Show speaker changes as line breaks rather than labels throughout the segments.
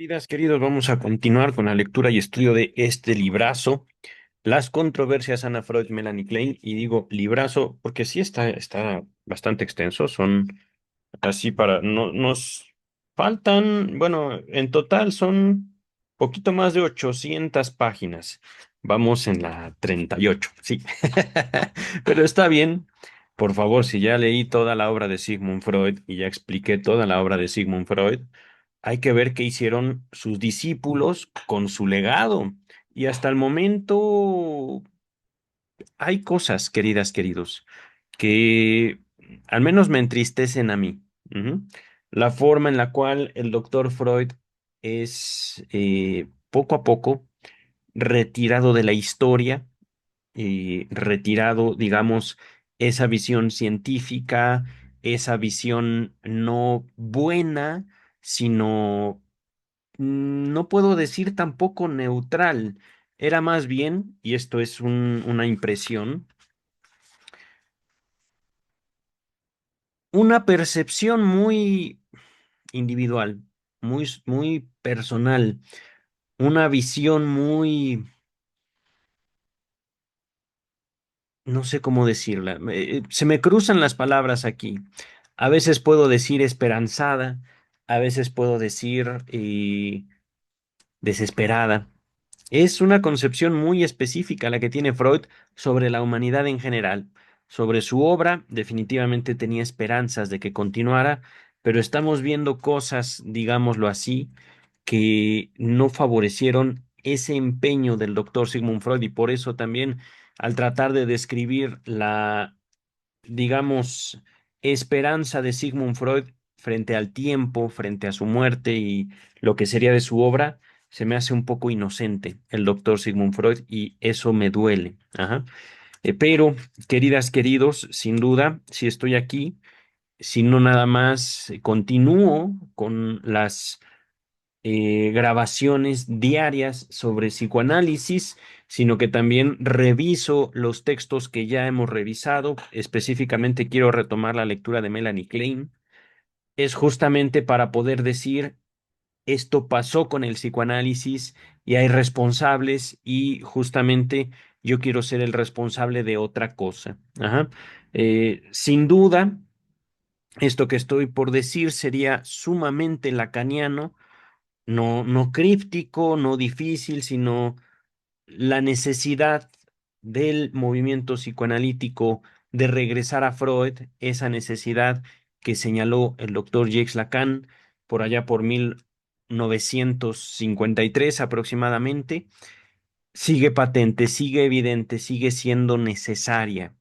Queridas, queridos, vamos a continuar con la lectura y estudio de este librazo, Las controversias Ana Freud, Melanie Klein, y digo librazo porque sí está bastante extenso, son así no, nos faltan, bueno, en total son poquito más de 800 páginas, vamos en la 38, sí, pero está bien. Por favor, si ya leí toda la obra de Sigmund Freud y ya expliqué toda la obra de Sigmund Freud, hay que ver qué hicieron sus discípulos con su legado. Y hasta el momento hay cosas, queridas, queridos, que al menos me entristecen a mí. Ujú. La forma en la cual el doctor Freud es poco a poco retirado de la historia, retirado, digamos, esa visión científica, esa visión no buena, sino no puedo decir tampoco neutral. Era más bien, y esto es una impresión, una percepción muy individual, muy personal, una visión muy, no sé cómo decirla. Se me cruzan las palabras aquí. A veces puedo decir esperanzada, a veces puedo decir desesperada. Es una concepción muy específica la que tiene Freud sobre la humanidad en general. Sobre su obra, definitivamente tenía esperanzas de que continuara, pero estamos viendo cosas, digámoslo así, que no favorecieron ese empeño del doctor Sigmund Freud y por eso también al tratar de describir la, digamos, esperanza de Sigmund Freud frente al tiempo, frente a su muerte y lo que sería de su obra, se me hace un poco inocente el doctor Sigmund Freud y eso me duele. Ajá. Pero, queridas, queridos, sin duda, si estoy aquí, si no nada más continúo con las grabaciones diarias sobre psicoanálisis, sino que también reviso los textos que ya hemos revisado. Específicamente quiero retomar la lectura de Melanie Klein. Es justamente para poder decir, esto pasó con el psicoanálisis y hay responsables y justamente yo quiero ser el responsable de otra cosa. Ajá. Sin duda, esto que estoy por decir sería sumamente lacaniano, no críptico, no difícil, sino la necesidad del movimiento psicoanalítico de regresar a Freud, esa necesidad que señaló el doctor Jacques Lacan por allá por 1953 aproximadamente, sigue patente, sigue evidente, sigue siendo necesaria.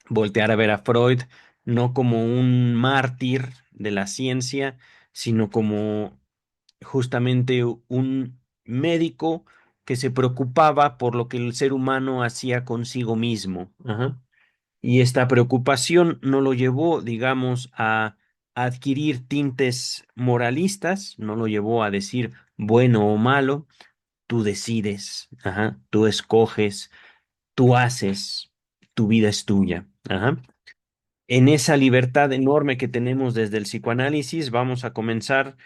Voltear a ver a Freud no como un mártir de la ciencia, sino como justamente un médico que se preocupaba por lo que el ser humano hacía consigo mismo. Ajá. Y esta preocupación no lo llevó, digamos, a adquirir tintes moralistas, no lo llevó a decir bueno o malo, tú decides, ajá, tú escoges, tú haces, tu vida es tuya. Ajá. En esa libertad enorme que tenemos desde el psicoanálisis, vamos a comenzar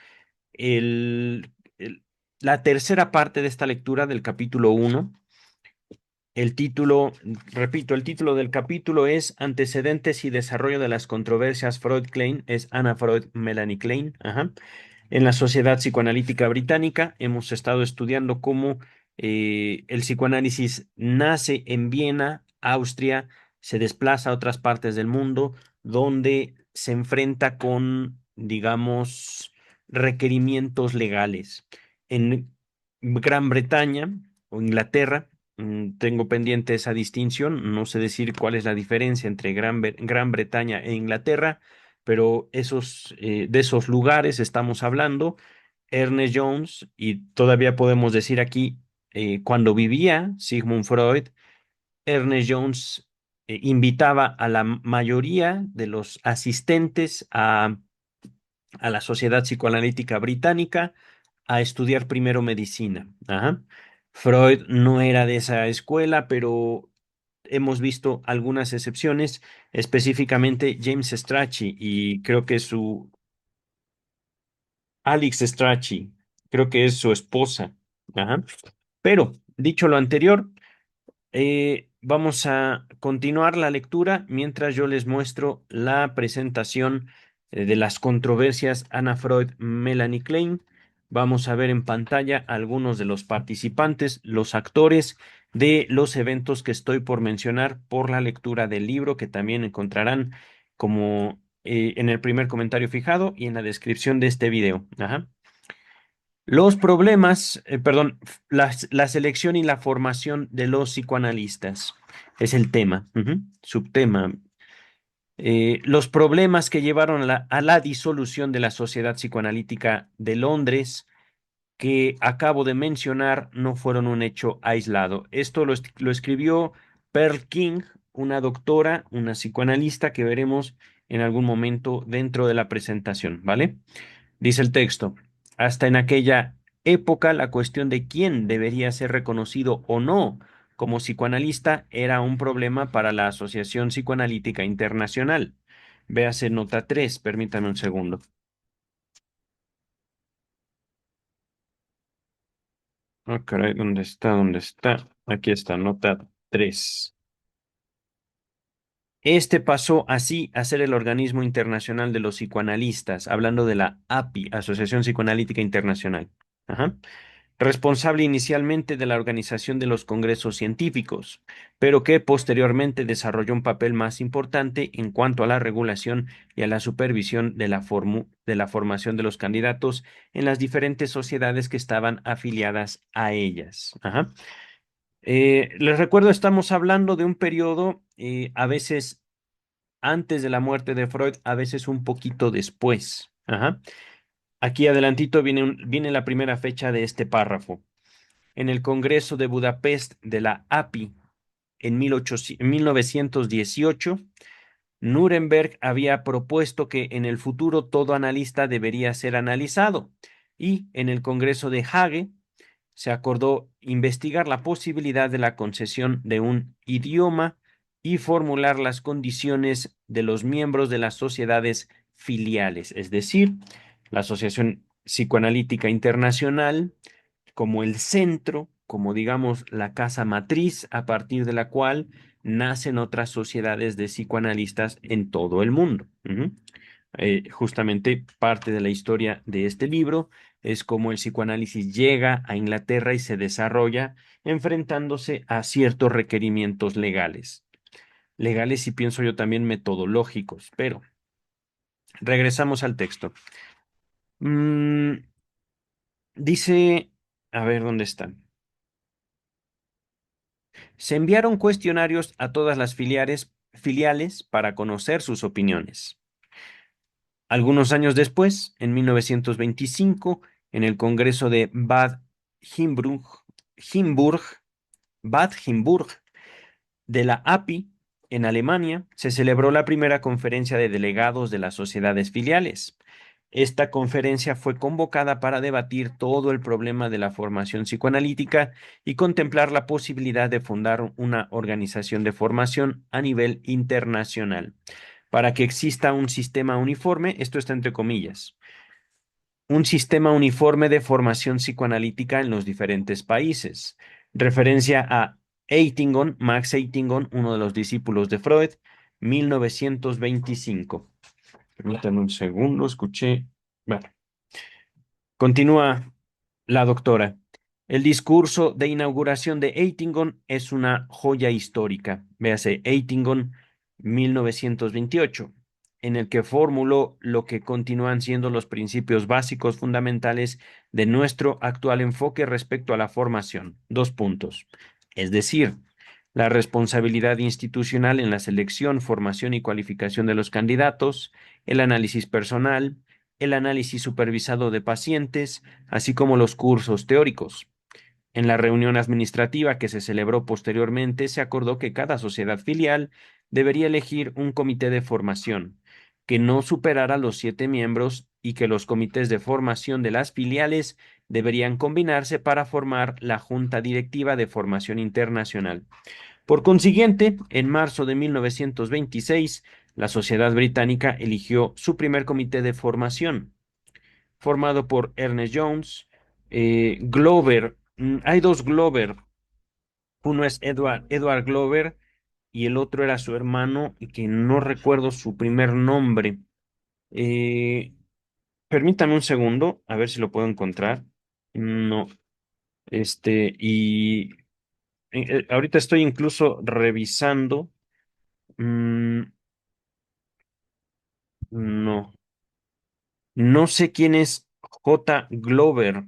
el, el- la tercera parte de esta lectura del capítulo uno. El título, repito, el título del capítulo es Antecedentes y desarrollo de las controversias Freud-Klein, es Anna Freud, Melanie Klein. Ajá. En la Sociedad Psicoanalítica Británica hemos estado estudiando cómo el psicoanálisis nace en Viena, Austria, se desplaza a otras partes del mundo, donde se enfrenta con, digamos, requerimientos legales. En Gran Bretaña o Inglaterra, tengo pendiente esa distinción, no sé decir cuál es la diferencia entre Gran Bretaña e Inglaterra, pero de esos lugares estamos hablando. Ernest Jones, y todavía podemos decir aquí, cuando vivía Sigmund Freud, Ernest Jones invitaba a la mayoría de los asistentes a la Sociedad Psicoanalítica Británica a estudiar primero medicina. Ajá. Freud no era de esa escuela, pero hemos visto algunas excepciones, específicamente James Strachey y creo que su Alex Strachey. Creo que es su esposa. Ajá. Pero, dicho lo anterior, vamos a continuar la lectura mientras yo les muestro la presentación de las controversias Anna Freud, Melanie Klein. Vamos a ver en pantalla algunos de los participantes, los actores de los eventos que estoy por mencionar por la lectura del libro, que también encontrarán como en el primer comentario fijado y en la descripción de este video. Ajá. Los problemas, perdón, la selección y la formación de los psicoanalistas es el tema, subtema. Los problemas que llevaron a la disolución de la Sociedad Psicoanalítica de Londres, que acabo de mencionar, no fueron un hecho aislado. Esto lo escribió Pearl King, una doctora, una psicoanalista que veremos en algún momento dentro de la presentación, ¿vale? Dice el texto, hasta en aquella época la cuestión de quién debería ser reconocido o no como psicoanalista era un problema para la Asociación Psicoanalítica Internacional. Véase nota 3. Permítame un segundo. Ah, caray, ¿dónde está? ¿Dónde está? Aquí está, nota 3. Este pasó así a ser el organismo internacional de los psicoanalistas, hablando de la API, Asociación Psicoanalítica Internacional. Ajá. Responsable inicialmente de la organización de los congresos científicos, pero que posteriormente desarrolló un papel más importante en cuanto a la regulación y a la supervisión de de la formación de los candidatos en las diferentes sociedades que estaban afiliadas a ellas. Ajá. Les recuerdo, estamos hablando de un periodo a veces antes de la muerte de Freud, a veces un poquito después. Ajá. Aquí adelantito viene la primera fecha de este párrafo. En el Congreso de Budapest de la API en 1918, Nuremberg había propuesto que en el futuro todo analista debería ser analizado y en el Congreso de Hague se acordó investigar la posibilidad de la concesión de un idioma y formular las condiciones de los miembros de las sociedades filiales, es decir, la Asociación Psicoanalítica Internacional como el centro, como digamos la casa matriz a partir de la cual nacen otras sociedades de psicoanalistas en todo el mundo. Justamente parte de la historia de este libro es cómo el psicoanálisis llega a Inglaterra y se desarrolla enfrentándose a ciertos requerimientos legales. Legales y pienso yo también metodológicos, pero regresamos al texto. Mm, dice, a ver dónde está. Se enviaron cuestionarios a todas las filiales para conocer sus opiniones. Algunos años después, en 1925, en el Congreso de Himburg, Himburg, Bad Himburg de la API, en Alemania, se celebró la primera conferencia de delegados de las sociedades filiales. Esta conferencia fue convocada para debatir todo el problema de la formación psicoanalítica y contemplar la posibilidad de fundar una organización de formación a nivel internacional. Para que exista un sistema uniforme, esto está entre comillas, un sistema uniforme de formación psicoanalítica en los diferentes países. Referencia a Eitingon, Max Eitingon, uno de los discípulos de Freud, 1925. Permítanme un segundo, escuché. Bueno, continúa la doctora. El discurso de inauguración de Eitingon es una joya histórica. Véase, Eitingon, 1928, en el que formuló lo que continúan siendo los principios básicos fundamentales de nuestro actual enfoque respecto a la formación. Dos puntos. Es decir, la responsabilidad institucional en la selección, formación y cualificación de los candidatos, el análisis personal, el análisis supervisado de pacientes, así como los cursos teóricos. En la reunión administrativa que se celebró posteriormente, se acordó que cada sociedad filial debería elegir un comité de formación que no superara los 7 miembros y que los comités de formación de las filiales deberían combinarse para formar la Junta Directiva de Formación Internacional. Por consiguiente, en marzo de 1926, la Sociedad Británica eligió su primer comité de formación, formado por Ernest Jones, Glover, hay dos Glover. Uno es Edward Glover y el otro era su hermano, y que no recuerdo su primer nombre. Eh, Permítame un segundo, a ver si lo puedo encontrar. No, y ahorita estoy incluso revisando. Mm, no, no sé quién es J. Glover.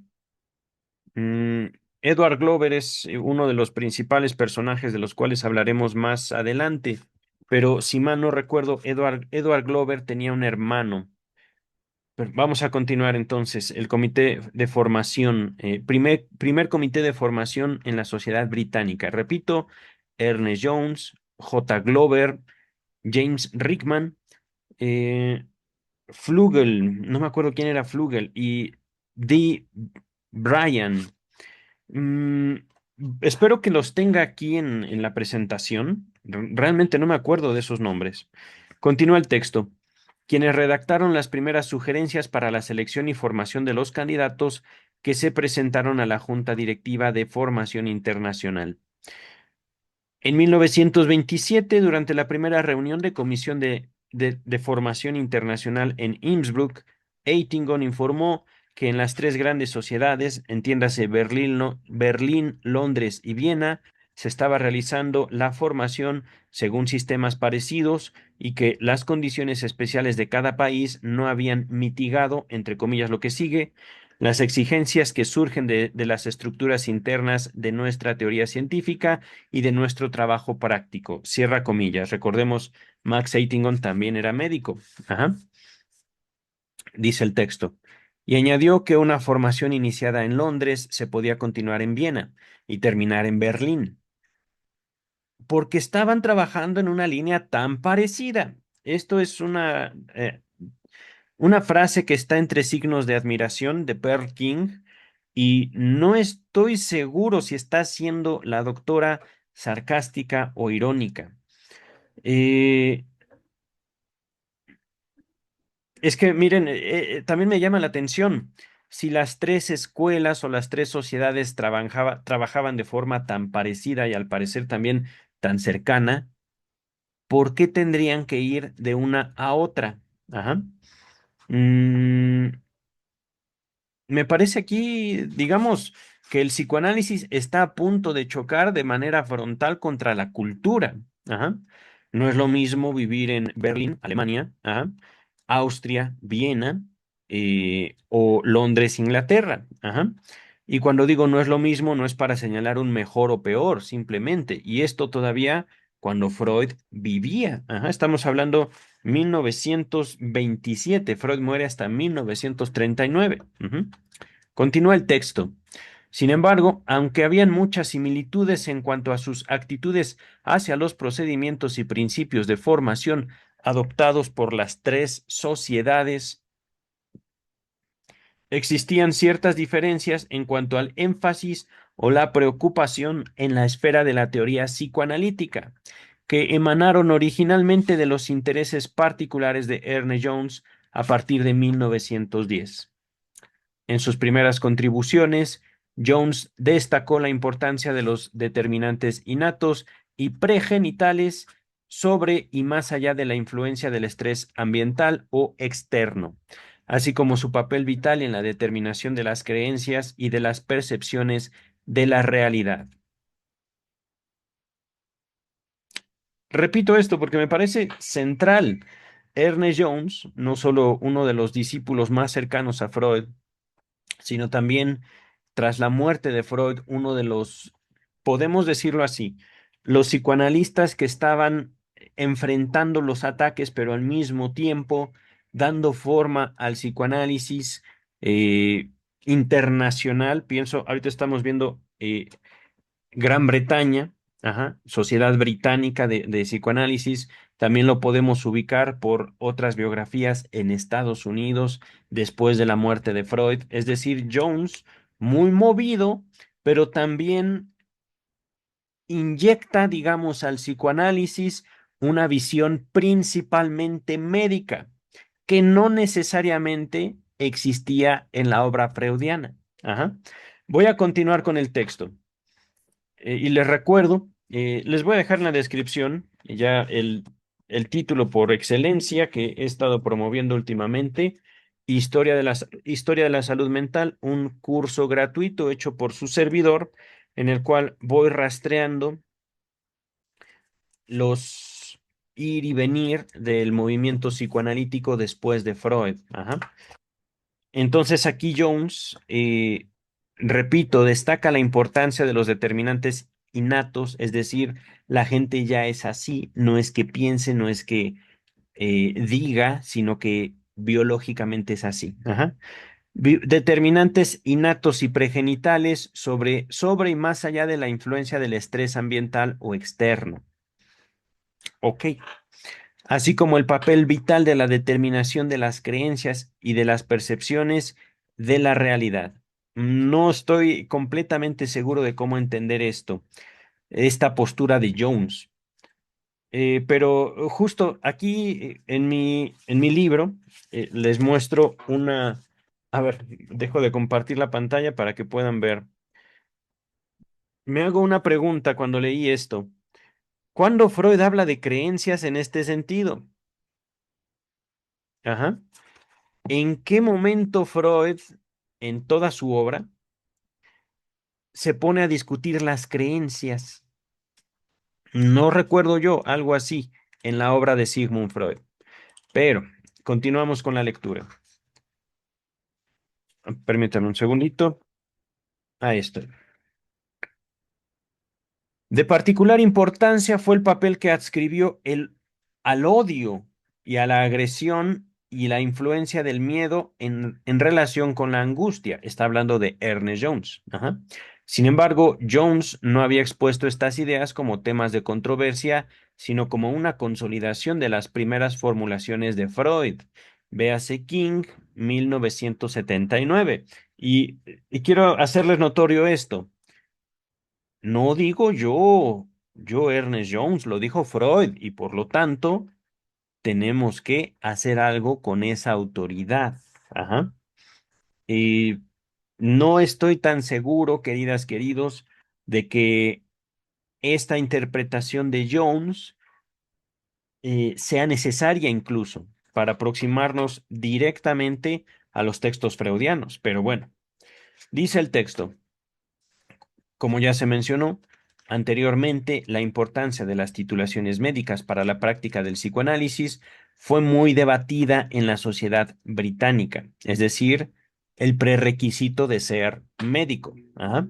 Mm, Edward Glover es uno de los principales personajes de los cuales hablaremos más adelante, pero si mal no recuerdo, Edward Glover tenía un hermano. Pero vamos a continuar entonces. El comité de formación, primer comité de formación en la sociedad británica. Repito, Ernest Jones, J. Glover, James Rickman, eh, Flugel, no me acuerdo quién era Flugel, y D. Bryan. Mm, Espero que los tenga aquí en la presentación. Realmente no me acuerdo de esos nombres. Continúa el texto. Quienes redactaron las primeras sugerencias para la selección y formación de los candidatos que se presentaron a la Junta Directiva de Formación Internacional. En 1927, durante la primera reunión de Comisión de Formación Internacional en Innsbruck, Eitingon informó que en las tres grandes sociedades, entiéndase Berlín, Londres y Viena, se estaba realizando la formación según sistemas parecidos y que las condiciones especiales de cada país no habían mitigado, entre comillas, lo que sigue, las exigencias que surgen de las estructuras internas de nuestra teoría científica y de nuestro trabajo práctico. Cierra comillas. Recordemos, Max Eitingon también era médico. Ajá, dice el texto. Y añadió que una formación iniciada en Londres se podía continuar en Viena y terminar en Berlín, porque estaban trabajando en una línea tan parecida. Esto es una frase que está entre signos de admiración de Pearl King, y no estoy seguro si está siendo la doctora sarcástica o irónica. Eh, es que, miren, también me llama la atención, si las tres escuelas o las tres sociedades trabajaban de forma tan parecida y al parecer también tan cercana, ¿por qué tendrían que ir de una a otra? Ajá. Mm, Me parece aquí, digamos, que el psicoanálisis está a punto de chocar de manera frontal contra la cultura. Ajá. No es lo mismo vivir en Berlín, Alemania, ajá, Austria, Viena, o Londres, Inglaterra. Ajá. Y cuando digo no es lo mismo, no es para señalar un mejor o peor, simplemente. Y esto todavía cuando Freud vivía. Ajá. Estamos hablando 1927. Freud muere hasta 1939. Ujú. Continúa el texto. Sin embargo, aunque habían muchas similitudes en cuanto a sus actitudes hacia los procedimientos y principios de formación adoptados por las tres sociedades, existían ciertas diferencias en cuanto al énfasis o la preocupación en la esfera de la teoría psicoanalítica, que emanaron originalmente de los intereses particulares de Ernest Jones a partir de 1910. En sus primeras contribuciones, Jones destacó la importancia de los determinantes innatos y pregenitales sobre y más allá de la influencia del estrés ambiental o externo, así como su papel vital en la determinación de las creencias y de las percepciones de la realidad. Repito esto porque me parece central. Ernest Jones, no solo uno de los discípulos más cercanos a Freud, sino también tras la muerte de Freud, uno de los, podemos decirlo así, los psicoanalistas que estaban enfrentando los ataques, pero al mismo tiempo dando forma al psicoanálisis eh, internacional. Pienso, ahorita estamos viendo Gran Bretaña, ajá, Sociedad Británica de Psicoanálisis. También lo podemos ubicar por otras biografías en Estados Unidos después de la muerte de Freud. Es decir, Jones, muy movido, pero también inyecta, digamos, al psicoanálisis una visión principalmente médica, que no necesariamente existía en la obra freudiana. Ajá. Voy a continuar con el texto. Y les recuerdo, les voy a dejar en la descripción ya el título por excelencia que he estado promoviendo últimamente, Historia de la Salud Mental, un curso gratuito hecho por su servidor, en el cual voy rastreando los ir y venir del movimiento psicoanalítico después de Freud. Ajá. Entonces aquí Jones, repito, destaca la importancia de los determinantes innatos, es decir, la gente ya es así, no es que piense, no es que diga, sino que biológicamente es así. Ajá. Determinantes innatos y pregenitales sobre y más allá de la influencia del estrés ambiental o externo. Ok. Así como el papel vital de la determinación de las creencias y de las percepciones de la realidad. No estoy completamente seguro de cómo entender esto, esta postura de Jones. Pero justo aquí en mi libro les muestro una... A ver, dejo de compartir la pantalla para que puedan ver. Me hago una pregunta cuando leí esto. ¿Cuándo Freud habla de creencias en este sentido? Ajá. ¿En qué momento Freud, en toda su obra, se pone a discutir las creencias? No recuerdo yo algo así en la obra de Sigmund Freud, pero continuamos con la lectura. Permítanme un segundito. Ahí estoy. De particular importancia fue el papel que adscribió al odio y a la agresión y la influencia del miedo en relación con la angustia. Está hablando de Ernest Jones. Ajá. Sin embargo, Jones no había expuesto estas ideas como temas de controversia, sino como una consolidación de las primeras formulaciones de Freud. Véase King, 1979. Y quiero hacerles notorio esto. No digo yo Ernest Jones, lo dijo Freud, y por lo tanto tenemos que hacer algo con esa autoridad. Ajá. Y no estoy tan seguro, queridas, queridos, de que esta interpretación de Jones sea necesaria incluso para aproximarnos directamente a los textos freudianos. Pero bueno, dice el texto. Como ya se mencionó anteriormente, la importancia de las titulaciones médicas para la práctica del psicoanálisis fue muy debatida en la sociedad británica, es decir, el prerequisito de ser médico. Ajá.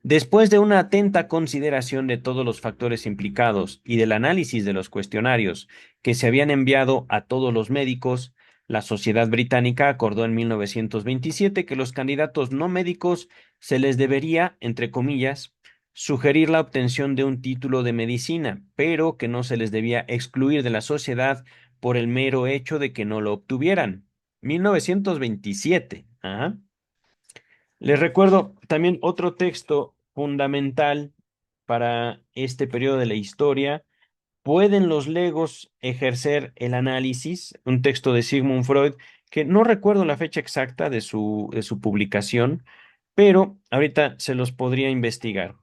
Después de una atenta consideración de todos los factores implicados y del análisis de los cuestionarios que se habían enviado a todos los médicos, la Sociedad Británica acordó en 1927 que los candidatos no médicos se les debería, entre comillas, sugerir la obtención de un título de medicina, pero que no se les debía excluir de la sociedad por el mero hecho de que no lo obtuvieran. 1927. Ajá. Les recuerdo también otro texto fundamental para este periodo de la historia. ¿Pueden los legos ejercer el análisis? Un texto de Sigmund Freud, que no recuerdo la fecha exacta de su publicación, pero ahorita se los podría investigar.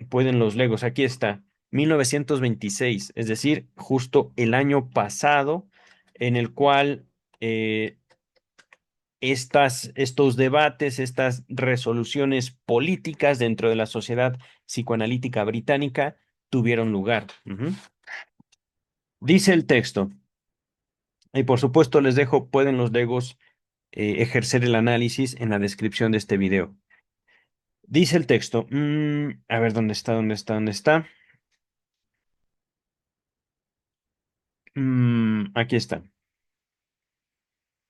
¿Pueden los legos? Aquí está, 1926, es decir, justo el año pasado, en el cual estos debates, estas resoluciones políticas dentro de la sociedad psicoanalítica británica tuvieron lugar. Ujú. Dice el texto, y por supuesto les dejo, pueden los legos ejercer el análisis en la descripción de este video. Dice el texto, a ver, ¿dónde está? ¿Dónde está? ¿Dónde está? Aquí está.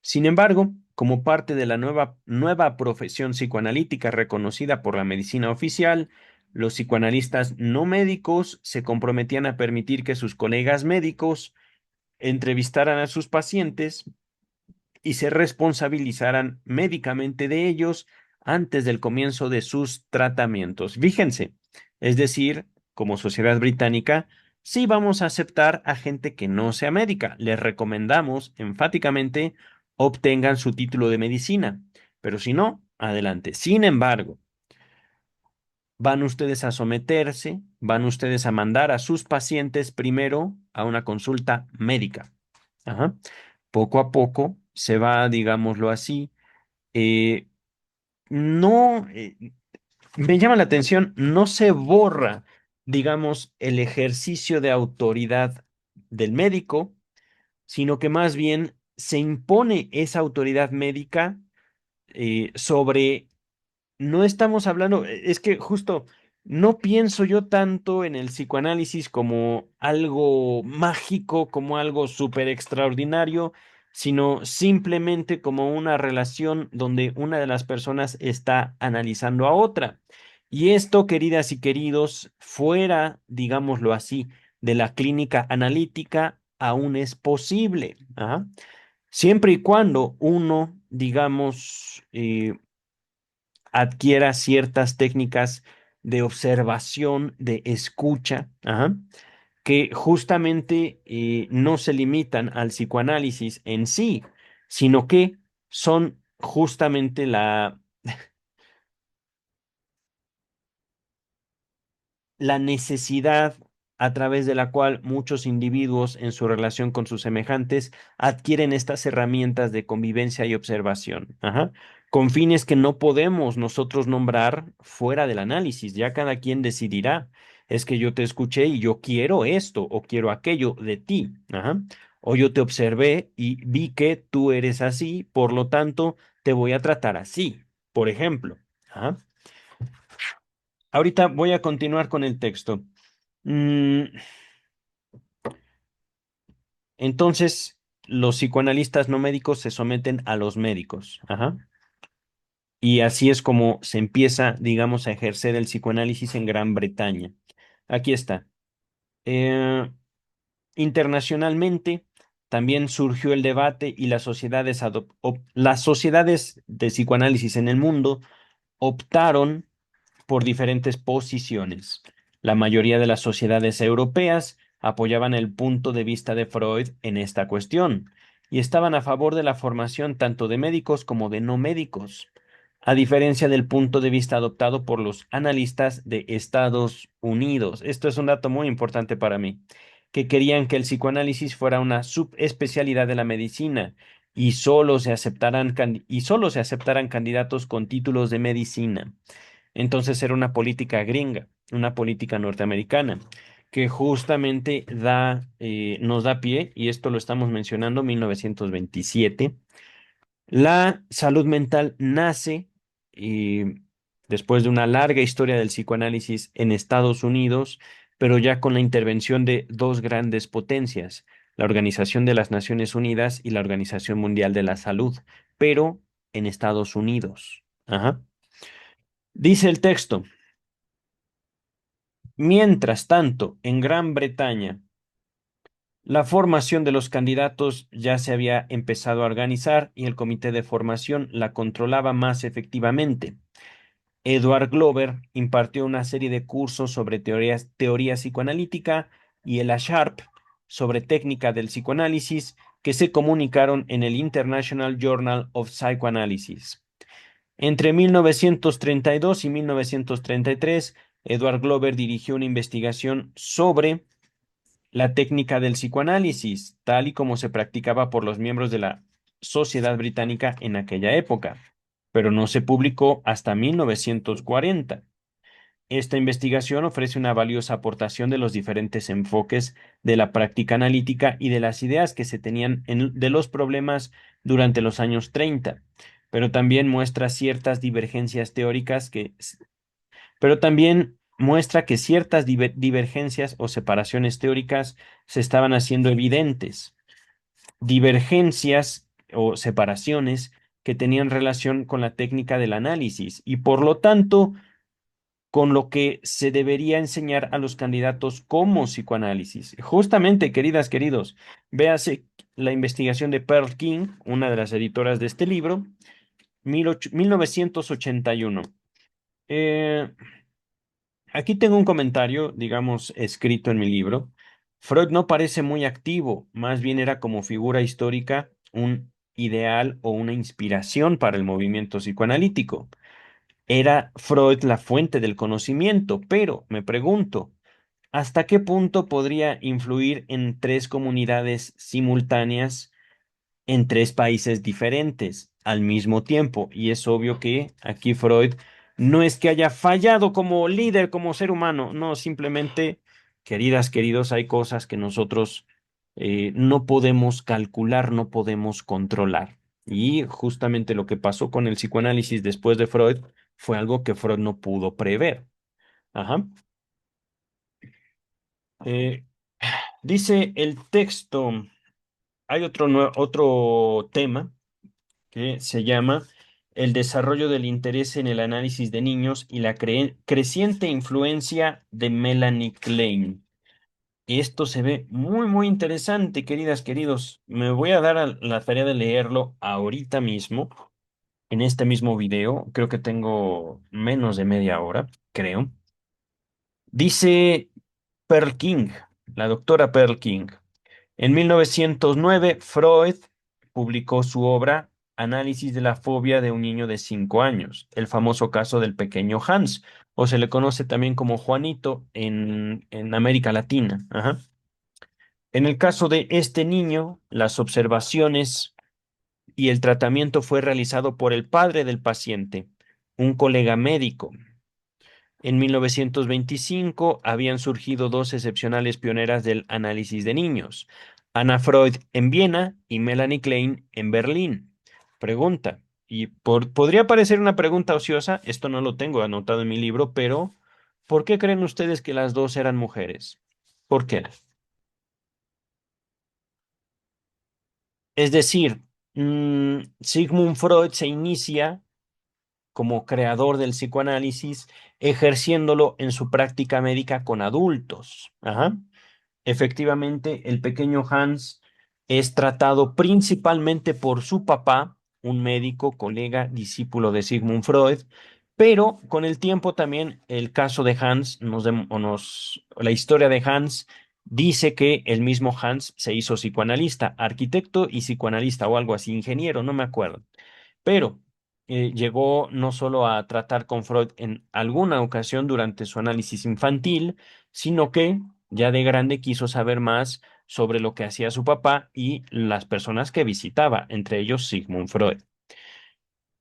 Sin embargo, como parte de la nueva profesión psicoanalítica reconocida por la medicina oficial, los psicoanalistas no médicos se comprometían a permitir que sus colegas médicos entrevistaran a sus pacientes y se responsabilizaran médicamente de ellos antes del comienzo de sus tratamientos. Fíjense, es decir, como sociedad británica, sí vamos a aceptar a gente que no sea médica. Les recomendamos enfáticamente obtengan su título de medicina, pero si no, Adelante. Sin embargo, van ustedes a someterse, van ustedes a mandar a sus pacientes primero a una consulta médica. Ajá. Poco a poco se va, digámoslo así, eh, no, me llama la atención, no se borra, digamos, el ejercicio de autoridad del médico, sino que más bien se impone esa autoridad médica sobre. No estamos hablando, es que justo no pienso yo tanto en el psicoanálisis como algo mágico, como algo súper extraordinario, sino simplemente como una relación donde una de las personas está analizando a otra. Y esto, queridas y queridos, fuera, digámoslo así, de la clínica analítica, aún es posible. Ajá. Siempre y cuando uno, digamos, adquiera ciertas técnicas de observación, de escucha, ajá, que justamente no se limitan al psicoanálisis en sí, sino que son justamente la necesidad a través de la cual muchos individuos en su relación con sus semejantes adquieren estas herramientas de convivencia y observación, ajá, con fines que no podemos nosotros nombrar fuera del análisis. Ya cada quien decidirá. Es que yo te escuché y yo quiero esto o quiero aquello de ti, ajá. O yo te observé y vi que tú eres así, por lo tanto, te voy a tratar así, por ejemplo. Ajá. Ahorita voy a continuar con el texto. Mm, entonces, los psicoanalistas no médicos se someten a los médicos. Ajá. Y así es como se empieza, digamos, a ejercer el psicoanálisis en Gran Bretaña. Aquí está. Eh, Internacionalmente, también surgió el debate y las sociedades de psicoanálisis en el mundo optaron por diferentes posiciones. La mayoría de las sociedades europeas apoyaban el punto de vista de Freud en esta cuestión y estaban a favor de la formación tanto de médicos como de no médicos, a diferencia del punto de vista adoptado por los analistas de Estados Unidos. Esto es un dato muy importante para mí, que querían que el psicoanálisis fuera una subespecialidad de la medicina y solo se aceptaran candidatos con títulos de medicina. Entonces era una política gringa, una política norteamericana, que justamente nos da pie, y esto lo estamos mencionando, 1927. La salud mental nace después de una larga historia del psicoanálisis en Estados Unidos, pero ya con la intervención de dos grandes potencias, la Organización de las Naciones Unidas y la Organización Mundial de la Salud, pero en Estados Unidos. Ajá. Dice el texto. Mientras tanto, en Gran Bretaña, la formación de los candidatos ya se había empezado a organizar y el comité de formación la controlaba más efectivamente. Edward Glover impartió una serie de cursos sobre teoría psicoanalítica y Ella Sharp sobre técnica del psicoanálisis que se comunicaron en el International Journal of Psychoanalysis. Entre 1932 y 1933, Edward Glover dirigió una investigación sobre la técnica del psicoanálisis, tal y como se practicaba por los miembros de la sociedad británica en aquella época, pero no se publicó hasta 1940. Esta investigación ofrece una valiosa aportación de los diferentes enfoques de la práctica analítica y de las ideas que se tenían de los problemas durante los años 30, pero también muestra ciertas divergencias teóricas pero también muestra que ciertas divergencias o separaciones teóricas se estaban haciendo evidentes, divergencias o separaciones que tenían relación con la técnica del análisis y por lo tanto con lo que se debería enseñar a los candidatos como psicoanálisis. Justamente, queridas, queridos, véase la investigación de Pearl King, una de las editoras de este libro, 1981. Eh, Aquí tengo un comentario, digamos, escrito en mi libro. Freud no parece muy activo, más bien era como figura histórica un ideal o una inspiración para el movimiento psicoanalítico. Era Freud la fuente del conocimiento, pero me pregunto, ¿hasta qué punto podría influir en tres comunidades simultáneas en tres países diferentes al mismo tiempo? Y es obvio que aquí Freud no es que haya fallado como líder, como ser humano, no, simplemente, queridas, queridos, hay cosas que nosotros no podemos calcular, no podemos controlar. Y justamente lo que pasó con el psicoanálisis después de Freud fue algo que Freud no pudo prever. Ajá. Eh, dice el texto, hay otro tema que se llama El desarrollo del interés en el análisis de niños y la creciente influencia de Melanie Klein. Esto se ve muy, muy interesante, queridas, queridos. Me voy a dar a la tarea de leerlo ahorita mismo, en este mismo video. Creo que tengo menos de media hora, creo. Dice Pearl King, la doctora Pearl King. En 1909, Freud publicó su obra Análisis de la fobia de un niño de 5 años, el famoso caso del pequeño Hans, o se le conoce también como Juanito en América Latina. Ajá. En el caso de este niño, las observaciones y el tratamiento fue realizado por el padre del paciente, un colega médico. En 1925 habían surgido dos excepcionales pioneras del análisis de niños, Anna Freud en Viena y Melanie Klein en Berlín. Pregunta, y podría parecer una pregunta ociosa, esto no lo tengo anotado en mi libro, pero ¿por qué creen ustedes que las dos eran mujeres? ¿Por qué? Es decir, Sigmund Freud se inicia como creador del psicoanálisis, ejerciéndolo en su práctica médica con adultos. Ajá. Efectivamente, el pequeño Hans es tratado principalmente por su papá, un médico, colega, discípulo de Sigmund Freud, pero con el tiempo también el caso de Hans la historia de Hans dice que el mismo Hans se hizo psicoanalista, arquitecto y psicoanalista o algo así, ingeniero, no me acuerdo. Pero llegó no solo a tratar con Freud en alguna ocasión durante su análisis infantil, sino que ya de grande quiso saber más sobre lo que hacía su papá y las personas que visitaba, entre ellos Sigmund Freud.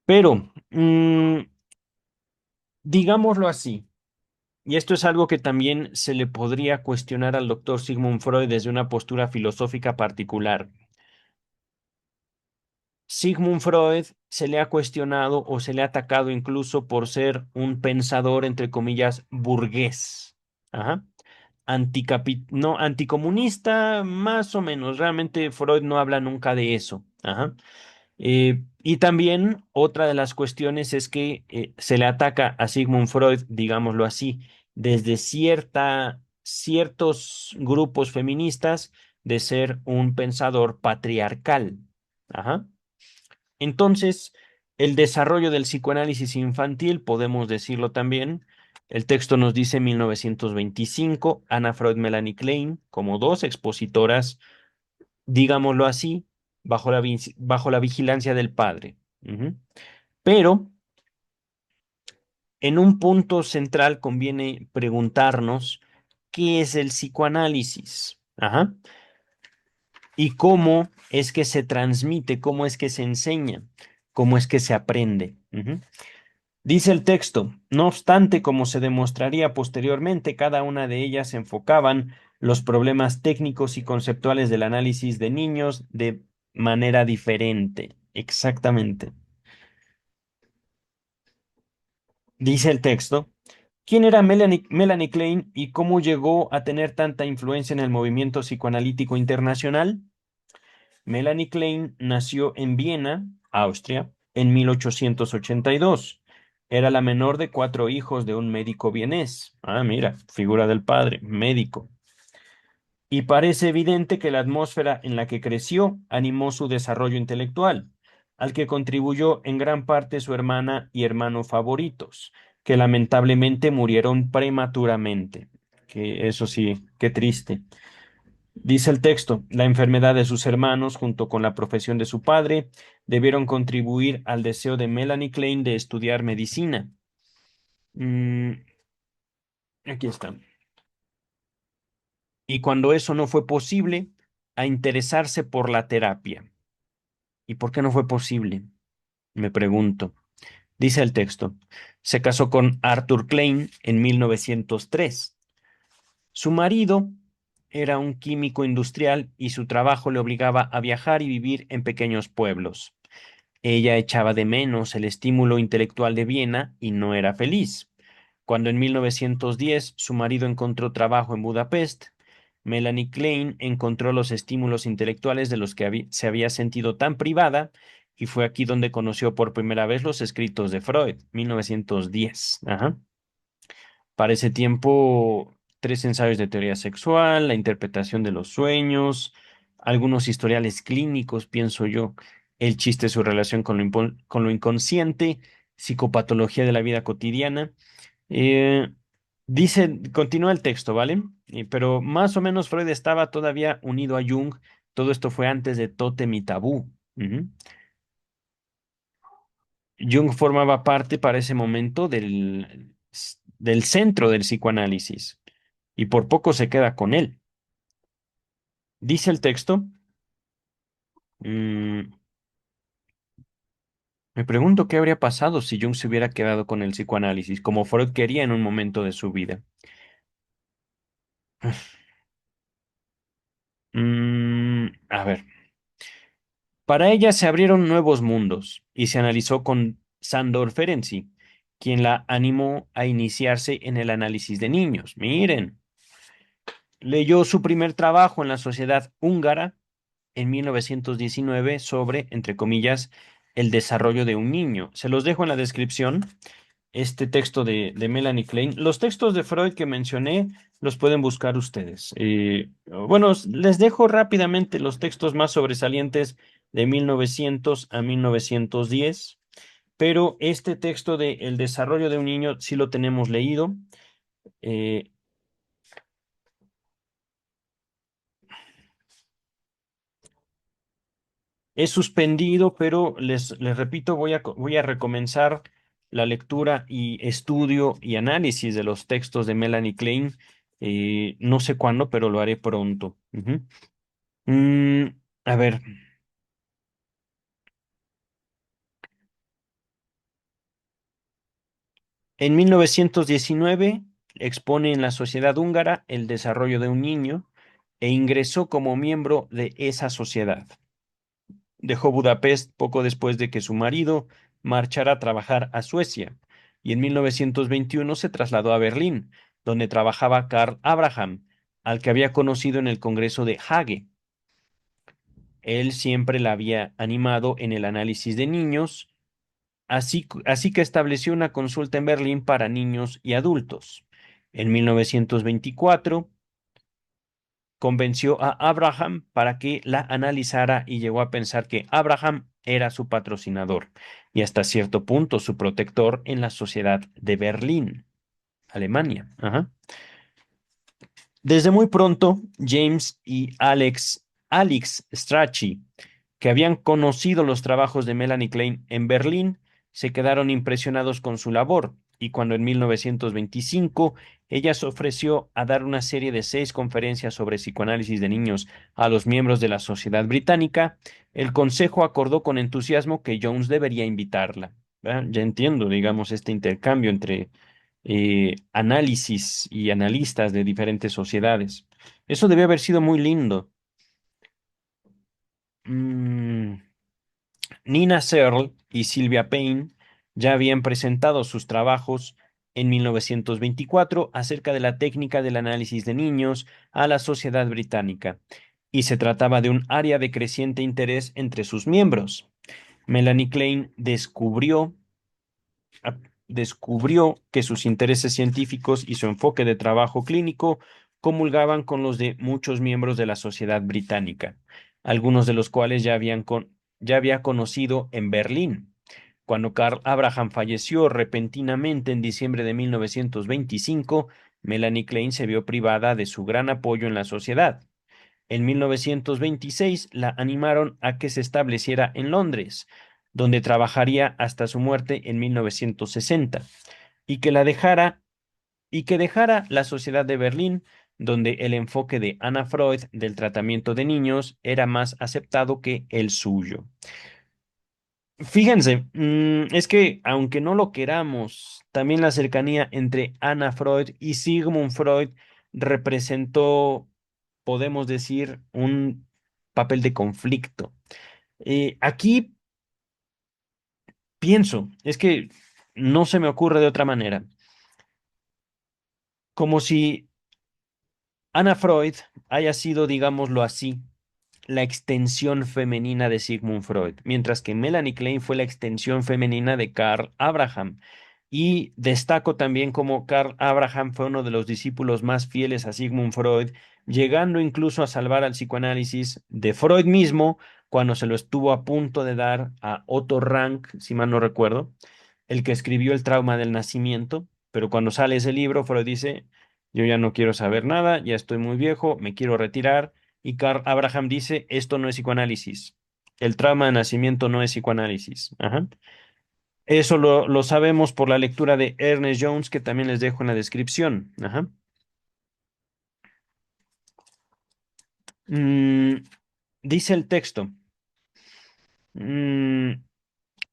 Pero, digámoslo así, y esto es algo que también se le podría cuestionar al doctor Sigmund Freud desde una postura filosófica particular. Sigmund Freud se le ha cuestionado o se le ha atacado incluso por ser un pensador, entre comillas, burgués. Ajá. No, anticomunista, más o menos. Realmente Freud no habla nunca de eso. Ajá. Y también otra de las cuestiones es que se le ataca a Sigmund Freud, digámoslo así, desde ciertos grupos feministas de ser un pensador patriarcal. Ajá. Entonces, el desarrollo del psicoanálisis infantil, podemos decirlo también, el texto nos dice 1925, Anna Freud, Melanie Klein, como dos expositoras, digámoslo así, bajo la vigilancia del padre. Ujú. Pero en un punto central conviene preguntarnos qué es el psicoanálisis. Ajá. Y cómo es que se transmite, cómo es que se enseña, cómo es que se aprende. Ujú. Dice el texto, no obstante, como se demostraría posteriormente, cada una de ellas enfocaban los problemas técnicos y conceptuales del análisis de niños de manera diferente. Exactamente. Dice el texto, ¿quién era Melanie Klein y cómo llegó a tener tanta influencia en el movimiento psicoanalítico internacional? Melanie Klein nació en Viena, Austria, en 1882. Era la menor de cuatro hijos de un médico vienés. Ah, mira, figura del padre, médico. Y parece evidente que la atmósfera en la que creció animó su desarrollo intelectual, al que contribuyó en gran parte su hermana y hermano favoritos, que lamentablemente murieron prematuramente. Que eso sí, qué triste. Dice el texto, la enfermedad de sus hermanos junto con la profesión de su padre debieron contribuir al deseo de Melanie Klein de estudiar medicina. Mm, aquí está. Y cuando eso no fue posible, a interesarse por la terapia. ¿Y por qué no fue posible? Me pregunto. Dice el texto, se casó con Arthur Klein en 1903. Su marido era un químico industrial y su trabajo le obligaba a viajar y vivir en pequeños pueblos. Ella echaba de menos el estímulo intelectual de Viena y no era feliz. Cuando en 1910 su marido encontró trabajo en Budapest, Melanie Klein encontró los estímulos intelectuales de los que se había sentido tan privada y fue aquí donde conoció por primera vez los escritos de Freud, 1910. Ajá. Para ese tiempo, tres ensayos de teoría sexual, la interpretación de los sueños, algunos historiales clínicos, pienso yo, el chiste de su relación con con lo inconsciente, psicopatología de la vida cotidiana. Eh, continúa el texto, ¿vale? Pero más o menos Freud estaba todavía unido a Jung. Todo esto fue antes de Tótem y Tabú. Ujú. Jung formaba parte para ese momento del centro del psicoanálisis y por poco se queda con él. Dice el texto, mm, me pregunto qué habría pasado si Jung se hubiera quedado con el psicoanálisis, como Freud quería en un momento de su vida. A ver, para ella se abrieron nuevos mundos y se analizó con Sándor Ferenczi, quien la animó a iniciarse en el análisis de niños. Miren, leyó su primer trabajo en la Sociedad Húngara en 1919 sobre, entre comillas, el desarrollo de un niño. Se los dejo en la descripción, este texto de Melanie Klein. Los textos de Freud que mencioné los pueden buscar ustedes. Bueno, les dejo rápidamente los textos más sobresalientes de 1900 a 1910, pero este texto de El desarrollo de un niño sí lo tenemos leído. Eh, He suspendido, pero les repito, voy a recomenzar la lectura y estudio y análisis de los textos de Melanie Klein. No sé cuándo, pero lo haré pronto. Ujú. Mm, a ver, en 1919 expone en la Sociedad Húngara el desarrollo de un niño e ingresó como miembro de esa sociedad. Dejó Budapest poco después de que su marido marchara a trabajar a Suecia y en 1921 se trasladó a Berlín, donde trabajaba Karl Abraham, al que había conocido en el Congreso de Hague. Él siempre la había animado en el análisis de niños, así que estableció una consulta en Berlín para niños y adultos. En 1924 convenció a Abraham para que la analizara y llegó a pensar que Abraham era su patrocinador y hasta cierto punto su protector en la sociedad de Berlín, Alemania. Ajá. Desde muy pronto, James y Alex Strachey, que habían conocido los trabajos de Melanie Klein en Berlín, se quedaron impresionados con su labor y cuando en 1925 ella se ofreció a dar una serie de 6 conferencias sobre psicoanálisis de niños a los miembros de la Sociedad Británica, el Consejo acordó con entusiasmo que Jones debería invitarla. ¿Verdad? Ya entiendo, digamos, este intercambio entre análisis y analistas de diferentes sociedades. Eso debió haber sido muy lindo. Mm, Nina Searle y Sylvia Payne ya habían presentado sus trabajos en 1924 acerca de la técnica del análisis de niños a la sociedad británica, y se trataba de un área de creciente interés entre sus miembros. Melanie Klein a- descubrió que sus intereses científicos y su enfoque de trabajo clínico comulgaban con los de muchos miembros de la sociedad británica, algunos de los cuales ya había conocido en Berlín. Cuando Karl Abraham falleció repentinamente en diciembre de 1925, Melanie Klein se vio privada de su gran apoyo en la sociedad. En 1926 la animaron a que se estableciera en Londres, donde trabajaría hasta su muerte en 1960, y que la dejara y que dejara la sociedad de Berlín, donde el enfoque de Anna Freud del tratamiento de niños era más aceptado que el suyo. Fíjense, es que aunque no lo queramos, también la cercanía entre Anna Freud y Sigmund Freud representó, podemos decir, un papel de conflicto. Aquí pienso, es que no se me ocurre de otra manera, como si Anna Freud haya sido, digámoslo así, la extensión femenina de Sigmund Freud, mientras que Melanie Klein fue la extensión femenina de Karl Abraham. Y destaco también como Karl Abraham fue uno de los discípulos más fieles a Sigmund Freud, llegando incluso a salvar al psicoanálisis de Freud mismo cuando se lo estuvo a punto de dar a Otto Rank, si mal no recuerdo, el que escribió El trauma del nacimiento, pero cuando sale ese libro, Freud dice, yo ya no quiero saber nada, ya estoy muy viejo, me quiero retirar y Karl Abraham dice, esto no es psicoanálisis. El trauma de nacimiento no es psicoanálisis. Ajá. Eso lo sabemos por la lectura de Ernest Jones, que también les dejo en la descripción. Ajá. Mm, dice el texto. mm,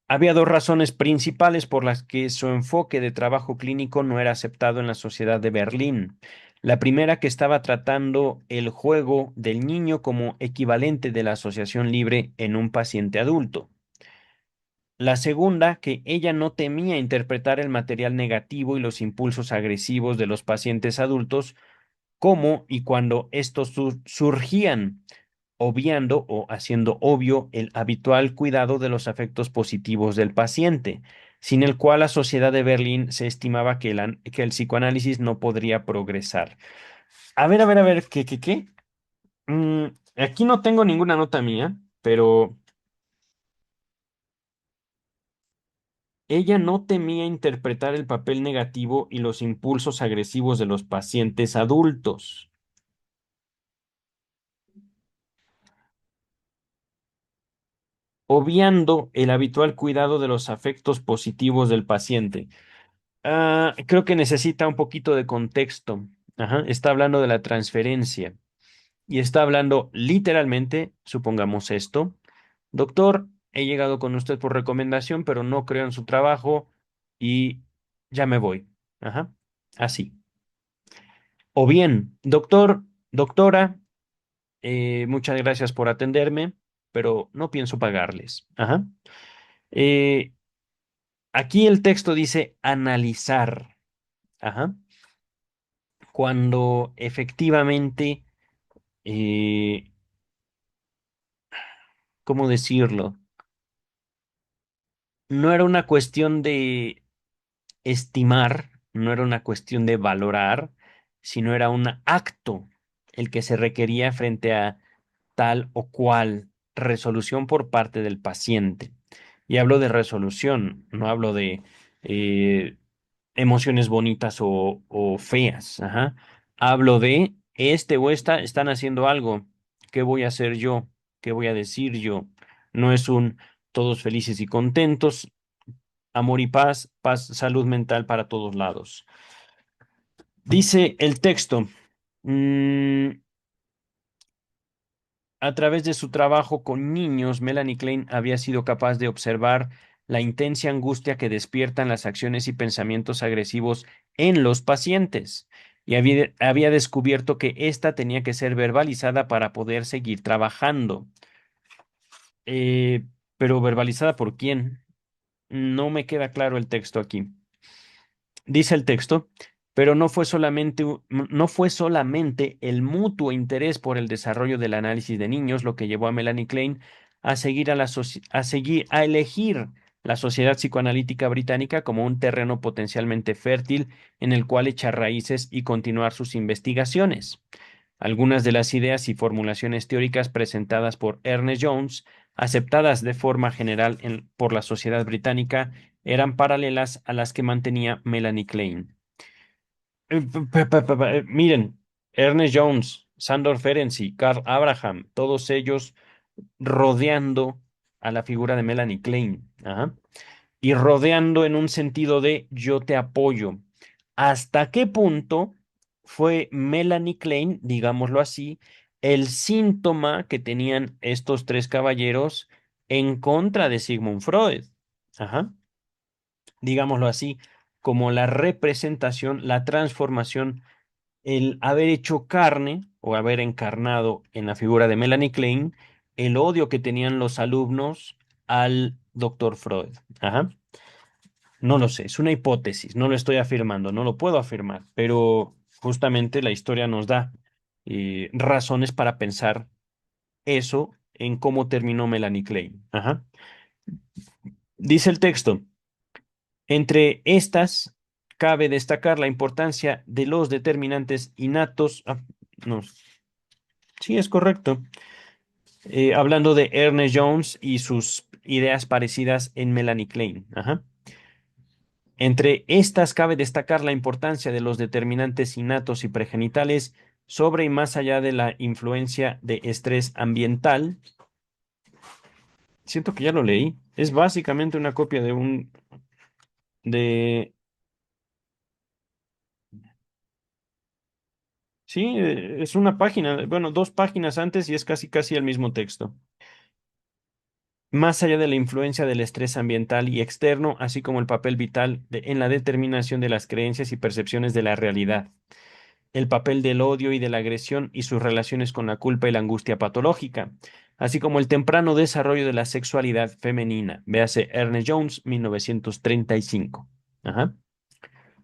Había dos razones principales por las que su enfoque de trabajo clínico no era aceptado en la sociedad de Berlín. La primera, que estaba tratando el juego del niño como equivalente de la asociación libre en un paciente adulto. La segunda, que ella no temía interpretar el material negativo y los impulsos agresivos de los pacientes adultos como y cuando estos surgían, obviando o haciendo obvio el habitual cuidado de los afectos positivos del paciente, sin el cual la sociedad de Berlín se estimaba que el psicoanálisis no podría progresar. A ver, ¿qué? Mm, aquí no tengo ninguna nota mía, pero ella no temía interpretar el papel negativo y los impulsos agresivos de los pacientes adultos, obviando el habitual cuidado de los afectos positivos del paciente. Creo que necesita un poquito de contexto. Ajá, está hablando de la transferencia y está hablando literalmente, supongamos esto, doctor, he llegado con usted por recomendación, pero no creo en su trabajo y ya me voy. Ajá, así. O bien, doctor, doctora, muchas gracias por atenderme, pero no pienso pagarles. Ajá. Eh, Aquí el texto dice analizar. Ajá. Cuando efectivamente, eh, ¿cómo decirlo? No era una cuestión de estimar, no era una cuestión de valorar, sino era un acto el que se requería frente a tal o cual resolución por parte del paciente. Y hablo de resolución, no hablo de eh, emociones bonitas o feas. Ajá. Hablo de este o esta están haciendo algo. ¿Qué voy a hacer yo? ¿Qué voy a decir yo? No es un todos felices y contentos, amor y paz, paz, salud mental para todos lados. Dice el texto. mm, A través de su trabajo con niños, Melanie Klein había sido capaz de observar la intensa angustia que despiertan las acciones y pensamientos agresivos en los pacientes y había descubierto que ésta tenía que ser verbalizada para poder seguir trabajando. Eh, pero ¿verbalizada por quién? No me queda claro el texto aquí. Dice el texto, pero no fue solamente el mutuo interés por el desarrollo del análisis de niños lo que llevó a Melanie Klein a seguir a elegir la Sociedad Psicoanalítica Británica como un terreno potencialmente fértil en el cual echar raíces y continuar sus investigaciones. Algunas de las ideas y formulaciones teóricas presentadas por Ernest Jones, aceptadas de forma general por la sociedad británica, eran paralelas a las que mantenía Melanie Klein. Miren, Ernest Jones, Sándor Ferenczi, Carl Abraham, todos ellos rodeando a la figura de Melanie Klein. Ajá. Y rodeando en un sentido de yo te apoyo. ¿Hasta qué punto fue Melanie Klein, digámoslo así, el síntoma que tenían estos tres caballeros en contra de Sigmund Freud? Ajá, digámoslo así, como la representación, la transformación, el haber hecho carne o haber encarnado en la figura de Melanie Klein el odio que tenían los alumnos al doctor Freud. Ajá. No lo sé, es una hipótesis, no lo estoy afirmando, no lo puedo afirmar, pero justamente la historia nos da razones para pensar eso en cómo terminó Melanie Klein. Ajá. Dice el texto, entre estas cabe destacar la importancia de los determinantes innatos. No, sí, es correcto. Hablando de Ernest Jones y sus ideas parecidas en Melanie Klein. Ajá. Entre estas cabe destacar la importancia de los determinantes innatos y pregenitales sobre y más allá de la influencia de estrés ambiental. Siento que ya lo leí. Es básicamente una copia de, sí, es una página, bueno, dos páginas antes y es casi casi el mismo texto. Más allá de la influencia del estrés ambiental y externo, así como el papel vital en la determinación de las creencias y percepciones de la realidad. El papel del odio y de la agresión y sus relaciones con la culpa y la angustia patológica, así como el temprano desarrollo de la sexualidad femenina. Véase Ernest Jones, 1935. Ajá.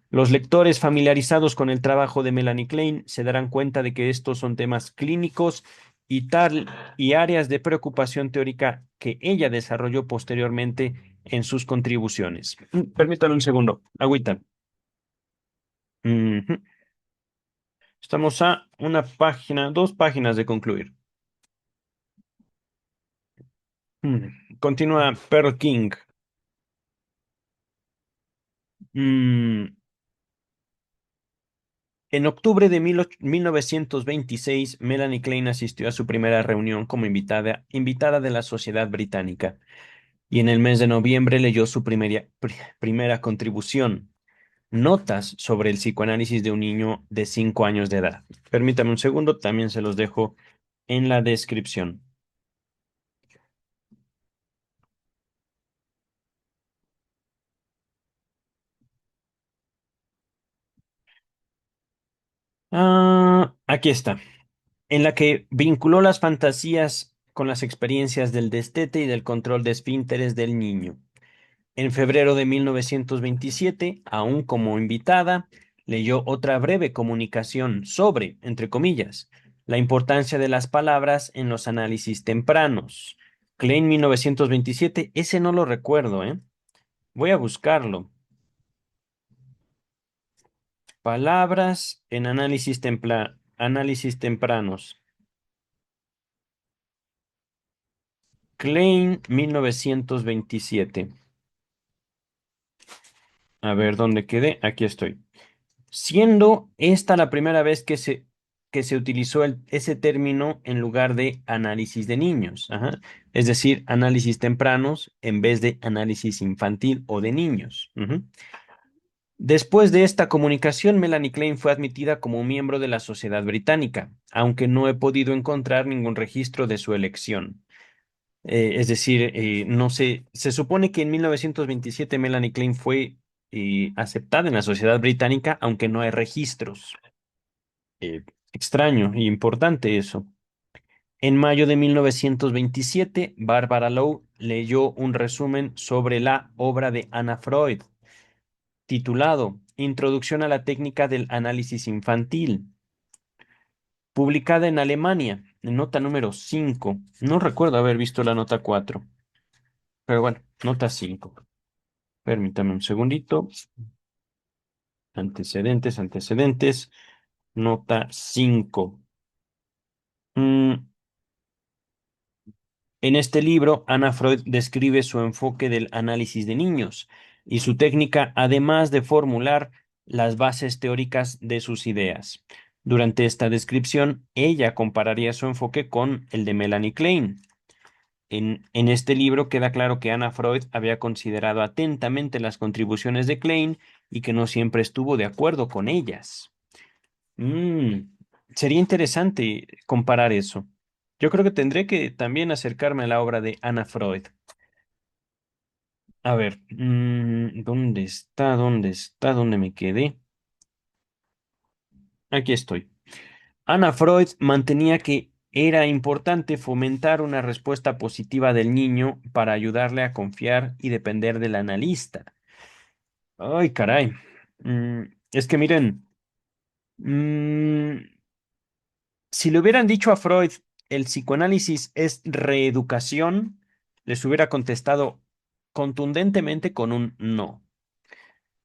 Los lectores familiarizados con el trabajo de Melanie Klein se darán cuenta de que estos son temas clínicos y tal y áreas de preocupación teórica que ella desarrolló posteriormente en sus contribuciones. Permítame un segundo. Agüita. Ujú. Estamos a una página, dos páginas de concluir. Continúa Pearl King. Mm, En octubre de 1926, Melanie Klein asistió a su primera reunión como invitada de la Sociedad Británica y en el mes de noviembre leyó su primera contribución, Notas sobre el psicoanálisis de un niño de 5 años de edad. Permítame un segundo, también se los dejo en la descripción. Aquí está, en la que vinculó las fantasías con las experiencias del destete y del control de esfínteres del niño. En febrero de 1927, aún como invitada, leyó otra breve comunicación sobre, entre comillas, la importancia de las palabras en los análisis tempranos. Klein 1927, ese no lo recuerdo, ¿eh? Voy a buscarlo. Palabras en análisis tempranos. Klein 1927. A ver dónde quedé. Aquí estoy. Siendo esta la primera vez que se utilizó ese término en lugar de análisis de niños. Ajá. Es decir, análisis tempranos en vez de análisis infantil o de niños. Ujú. Después de esta comunicación, Melanie Klein fue admitida como miembro de la Sociedad Británica, aunque no he podido encontrar ningún registro de su elección. Es decir, no sé, se supone que en 1927 Melanie Klein fue aceptada en la sociedad británica, aunque no hay registros. Extraño y importante eso. En mayo de 1927, Barbara Lowe leyó un resumen sobre la obra de Anna Freud, titulado Introducción a la técnica del análisis infantil, publicada en Alemania, en nota número 5. No recuerdo haber visto la nota 4, pero bueno, nota 5. Permítame un segundito. Antecedentes. Nota 5. Mm, en este libro, Anna Freud describe su enfoque del análisis de niños y su técnica, además de formular las bases teóricas de sus ideas. Durante esta descripción, ella compararía su enfoque con el de Melanie Klein. En este libro queda claro que Anna Freud había considerado atentamente las contribuciones de Klein y que no siempre estuvo de acuerdo con ellas. Mm, sería interesante comparar eso. Yo creo que tendré que también acercarme a la obra de Anna Freud. A ver, ¿dónde está? ¿Dónde está? ¿Dónde me quedé? Aquí estoy. Anna Freud mantenía que era importante fomentar una respuesta positiva del niño para ayudarle a confiar y depender del analista. Ay, caray. Mm, es que miren, mm, si le hubieran dicho a Freud el psicoanálisis es reeducación, les hubiera contestado contundentemente con un no.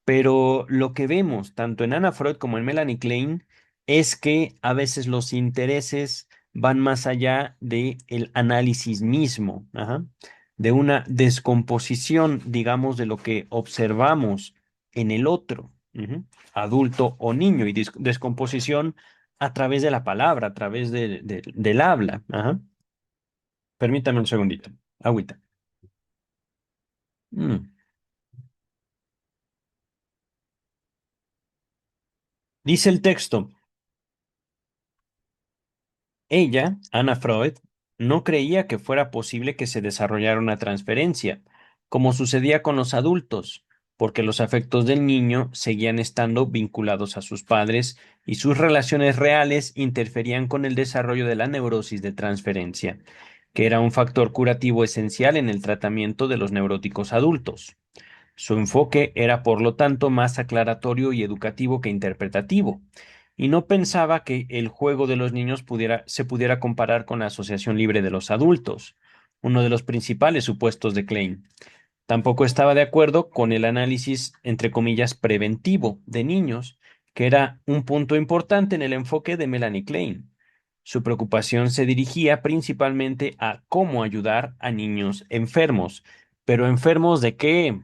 Pero lo que vemos tanto en Anna Freud como en Melanie Klein es que a veces los intereses van más allá del análisis mismo, ajá, de una descomposición, digamos, de lo que observamos en el otro, ujú, adulto o niño, y descomposición a través de la palabra, a través del habla. Ajá. Permítame un segundito. Agüita. Mm. Dice el texto. Ella, Anna Freud, no creía que fuera posible que se desarrollara una transferencia, como sucedía con los adultos, porque los afectos del niño seguían estando vinculados a sus padres y sus relaciones reales interferían con el desarrollo de la neurosis de transferencia, que era un factor curativo esencial en el tratamiento de los neuróticos adultos. Su enfoque era, por lo tanto, más aclaratorio y educativo que interpretativo, y no pensaba que el juego de los niños se pudiera comparar con la asociación libre de los adultos, uno de los principales supuestos de Klein. Tampoco estaba de acuerdo con el análisis, entre comillas, preventivo de niños, que era un punto importante en el enfoque de Melanie Klein. Su preocupación se dirigía principalmente a cómo ayudar a niños enfermos. ¿Pero enfermos de qué?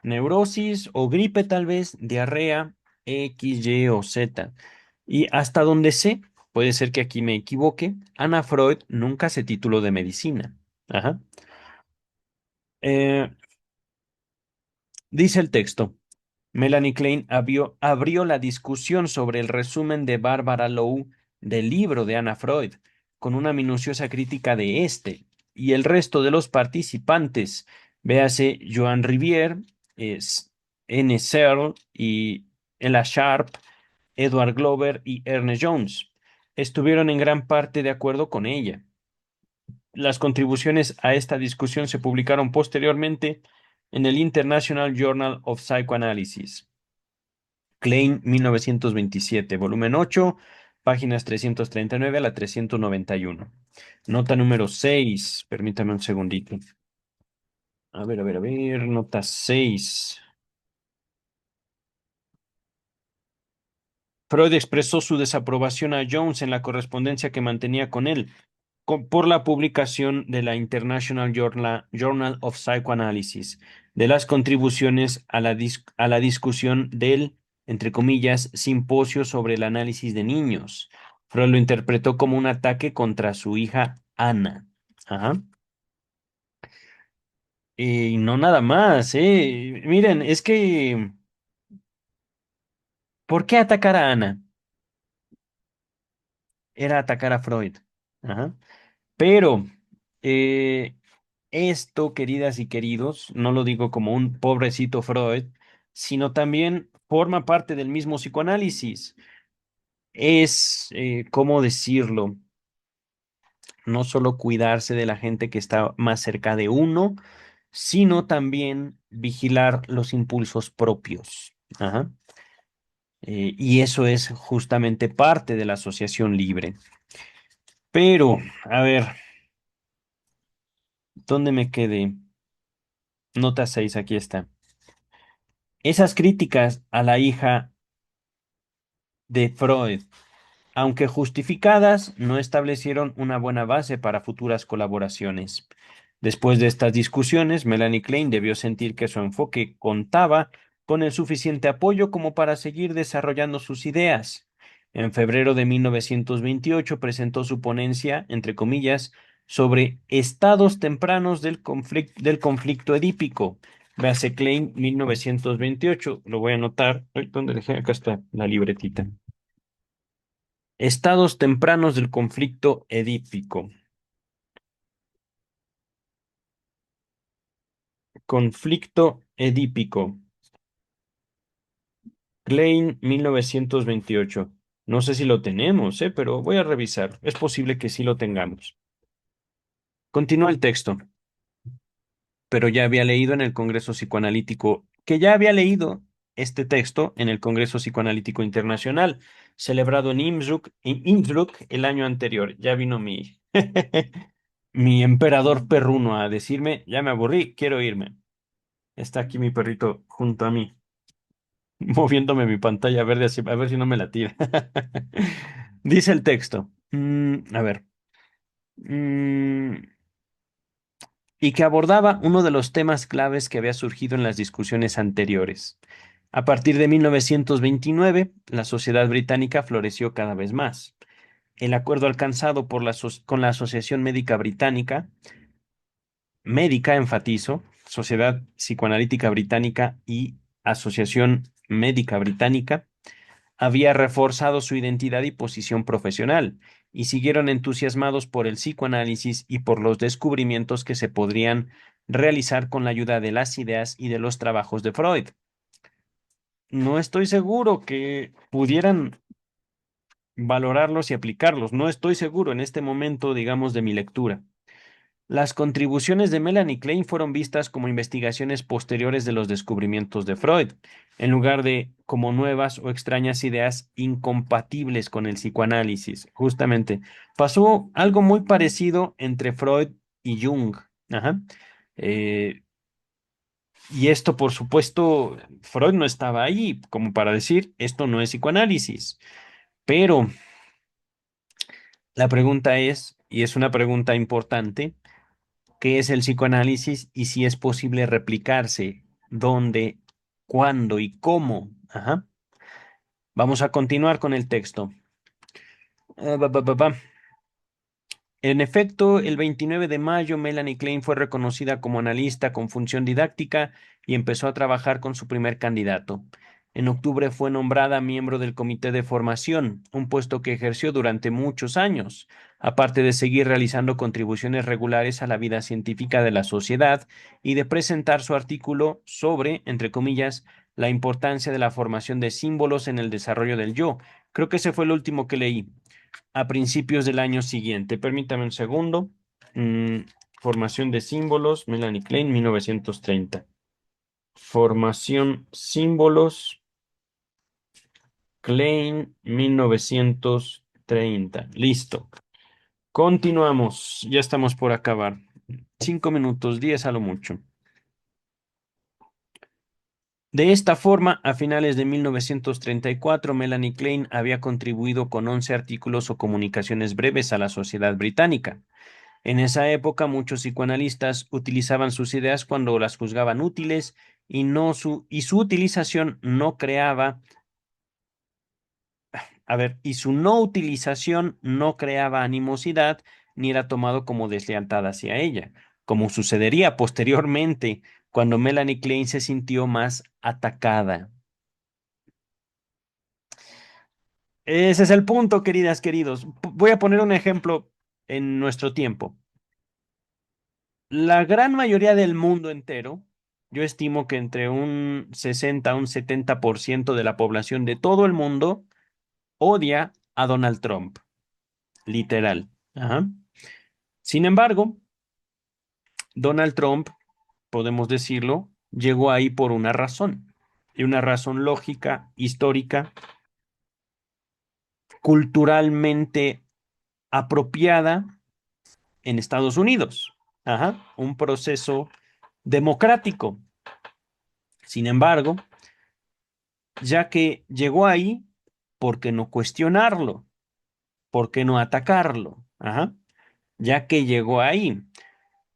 Neurosis o gripe tal vez, diarrea, X, Y o Z. Y hasta donde sé, puede ser que aquí me equivoque, Anna Freud nunca se tituló de medicina. Ajá. Eh, dice el texto. Melanie Klein abrió la discusión sobre el resumen de Barbara Lowe del libro de Anna Freud, con una minuciosa crítica de este y el resto de los participantes, véase Joan Rivière, N. Searle y Ella Sharp, Edward Glover y Ernest Jones, estuvieron en gran parte de acuerdo con ella. Las contribuciones a esta discusión se publicaron posteriormente en el International Journal of Psychoanalysis. Klein, 1927, volumen 8, páginas 339 a la 391. Nota número 6, permítame un segundito. A ver, nota 6. Freud expresó su desaprobación a Jones en la correspondencia que mantenía con él por la publicación de la International Journal of Psychoanalysis de las contribuciones a a la discusión del, entre comillas, simposio sobre el análisis de niños. Freud lo interpretó como un ataque contra su hija Ana. Ajá. Y no nada más, ¿eh? Miren, es que, ¿por qué atacar a Ana? Era atacar a Freud. Ajá. Pero eh, esto, queridas y queridos, no lo digo como un pobrecito Freud, sino también forma parte del mismo psicoanálisis. Es, ¿cómo decirlo? No solo cuidarse de la gente que está más cerca de uno, sino también vigilar los impulsos propios. Ajá. Y eso es justamente parte de la asociación libre. Pero, a ver, ¿dónde me quedé? Nota 6, aquí está. Esas críticas a la hija de Freud, aunque justificadas, no establecieron una buena base para futuras colaboraciones. Después de estas discusiones, Melanie Klein debió sentir que su enfoque contaba con el suficiente apoyo como para seguir desarrollando sus ideas. En febrero de 1928 presentó su ponencia, entre comillas, sobre estados tempranos del conflicto edípico. Véase Klein, 1928. Lo voy a anotar. Ay, ¿dónde dejé? Acá está la libretita. Estados tempranos del conflicto edípico. Conflicto edípico. Klein, 1928. No sé si lo tenemos, pero voy a revisar. Es posible que sí lo tengamos. Continúa el texto, pero ya había leído en el Congreso Psicoanalítico, que ya había leído este texto en el Congreso Psicoanalítico Internacional, celebrado en Innsbruck el año anterior. Ya vino mi emperador perruno a decirme, ya me aburrí, quiero irme. Está aquí mi perrito junto a mí, moviéndome mi pantalla verde a ver si no me la tira. Dice el texto. A ver. Mm, y que abordaba uno de los temas claves que había surgido en las discusiones anteriores. A partir de 1929, la sociedad británica floreció cada vez más. El acuerdo alcanzado con la Asociación Médica Británica, médica, enfatizo, Sociedad Psicoanalítica Británica y Asociación Médica Británica, había reforzado su identidad y posición profesional, y siguieron entusiasmados por el psicoanálisis y por los descubrimientos que se podrían realizar con la ayuda de las ideas y de los trabajos de Freud. No estoy seguro que pudieran valorarlos y aplicarlos. No estoy seguro en este momento, digamos, de mi lectura. Las contribuciones de Melanie Klein fueron vistas como investigaciones posteriores de los descubrimientos de Freud, en lugar de como nuevas o extrañas ideas incompatibles con el psicoanálisis. Justamente, pasó algo muy parecido entre Freud y Jung. Ajá. Eh, y esto, por supuesto, Freud no estaba ahí como para decir, esto no es psicoanálisis. Pero la pregunta es, y es una pregunta importante, qué es el psicoanálisis y si es posible replicarse, dónde, cuándo y cómo. Ajá. Vamos a continuar con el texto. Ah, ba, ba, ba, ba. En efecto, el 29 de mayo, Melanie Klein fue reconocida como analista con función didáctica y empezó a trabajar con su primer candidato. En octubre fue nombrada miembro del Comité de Formación, un puesto que ejerció durante muchos años, aparte de seguir realizando contribuciones regulares a la vida científica de la sociedad y de presentar su artículo sobre, entre comillas, la importancia de la formación de símbolos en el desarrollo del yo. Creo que ese fue el último que leí a principios del año siguiente. Permítame un segundo. Mm, Formación de símbolos, Melanie Klein, 1930. Formación símbolos, Klein, 1930. Listo. Continuamos. Ya estamos por acabar. 5 minutos, 10 a lo mucho. De esta forma, a finales de 1934, Melanie Klein había contribuido con 11 artículos o comunicaciones breves a la sociedad británica. En esa época, muchos psicoanalistas utilizaban sus ideas cuando las juzgaban útiles y su utilización no creaba, y su no utilización no creaba animosidad ni era tomado como deslealtad hacia ella, como sucedería posteriormente cuando Melanie Klein se sintió más atacada. Ese es el punto, queridas, queridos. Voy a poner un ejemplo en nuestro tiempo. La gran mayoría del mundo entero, yo estimo que entre un 60 a un 70% de la población de todo el mundo odia a Donald Trump, literal. Ajá. Sin embargo, Donald Trump, podemos decirlo, llegó ahí por una razón, y una razón lógica, histórica, culturalmente apropiada en Estados Unidos. Ajá. Un proceso democrático. Sin embargo, ya que llegó ahí, ¿por qué no cuestionarlo? ¿Por qué no atacarlo? Ajá, ya que llegó ahí.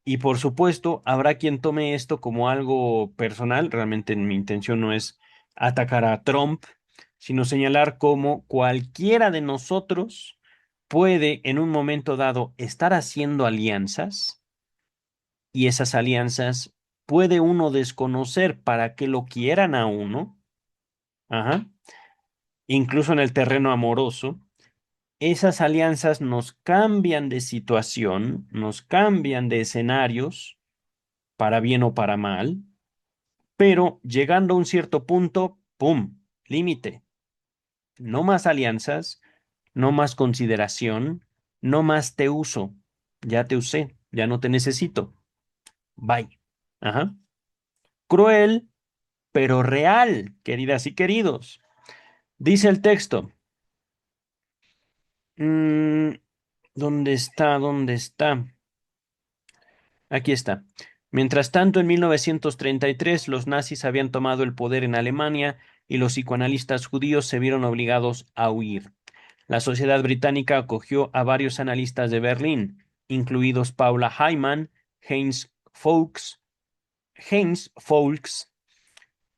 Y por supuesto, habrá quien tome esto como algo personal. Realmente mi intención no es atacar a Trump, sino señalar cómo cualquiera de nosotros puede en un momento dado estar haciendo alianzas y esas alianzas puede uno desconocer para que lo quieran a uno, ajá, incluso en el terreno amoroso. Esas alianzas nos cambian de situación, nos cambian de escenarios, para bien o para mal, pero llegando a un cierto punto, ¡pum! Límite. No más alianzas, no más consideración, no más te uso. Ya te usé, ya no te necesito. Bye. Ajá. Cruel, pero real, queridas y queridos. Dice el texto. mm, ¿Dónde está? ¿Dónde está? Aquí está. Mientras tanto, en 1933, los nazis habían tomado el poder en Alemania y los psicoanalistas judíos se vieron obligados a huir. La sociedad británica acogió a varios analistas de Berlín, incluidos Paula Hyman, Heinz Fowlkes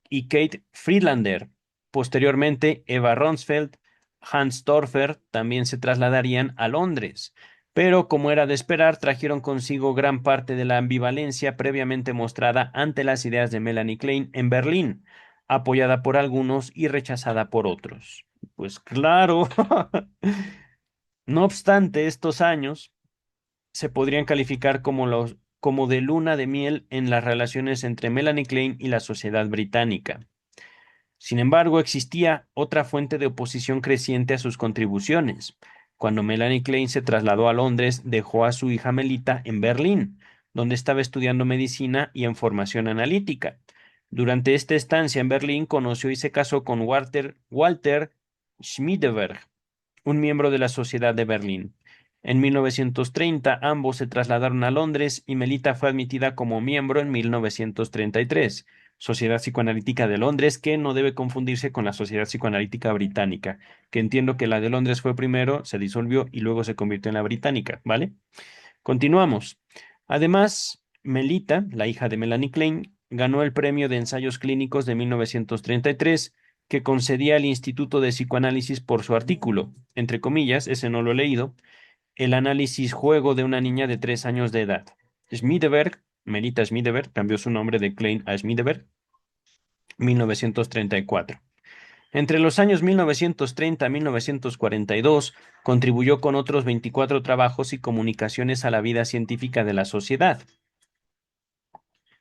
y Kate Friedlander. Posteriormente, Eva Ronsfeld, Hans Torfer también se trasladarían a Londres, pero como era de esperar, trajeron consigo gran parte de la ambivalencia previamente mostrada ante las ideas de Melanie Klein en Berlín, apoyada por algunos y rechazada por otros. Pues claro. No obstante, estos años se podrían calificar como de luna de miel en las relaciones entre Melanie Klein y la sociedad británica. Sin embargo, existía otra fuente de oposición creciente a sus contribuciones. Cuando Melanie Klein se trasladó a Londres, dejó a su hija Melita en Berlín, donde estaba estudiando medicina y en formación analítica. Durante esta estancia en Berlín conoció y se casó con Walter Schmiedeberg, un miembro de la Sociedad de Berlín. En 1930, ambos se trasladaron a Londres y Melita fue admitida como miembro en 1933. Sociedad Psicoanalítica de Londres, que no debe confundirse con la Sociedad Psicoanalítica Británica, que entiendo que la de Londres fue primero, se disolvió y luego se convirtió en la británica, ¿vale? Continuamos. Además, Melita, la hija de Melanie Klein, ganó el premio de ensayos clínicos de 1933 que concedía el Instituto de Psicoanálisis por su artículo, entre comillas, ese no lo he leído, El análisis juego de una niña de 3 años de edad. Schmiedeberg, Melita Schmiedeberg, cambió su nombre de Klein a Schmiedeberg, 1934. Entre los años 1930 y 1942, contribuyó con otros 24 trabajos y comunicaciones a la vida científica de la sociedad.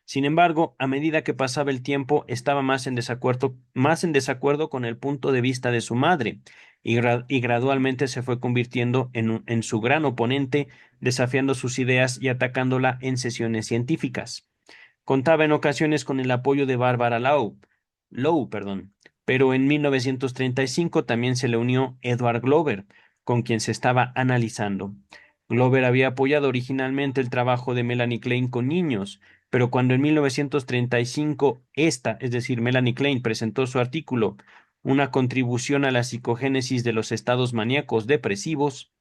Sin embargo, a medida que pasaba el tiempo, estaba más en desacuerdo con el punto de vista de su madre, y gradualmente se fue convirtiendo en su gran oponente, desafiando sus ideas y atacándola en sesiones científicas. Contaba en ocasiones con el apoyo de Barbara Lowe, perdón, pero en 1935 también se le unió Edward Glover, con quien se estaba analizando. Glover había apoyado originalmente el trabajo de Melanie Klein con niños, pero cuando en 1935 esta, es decir, Melanie Klein, presentó su artículo, Una contribución a la psicogénesis de los estados maníaco-depresivos,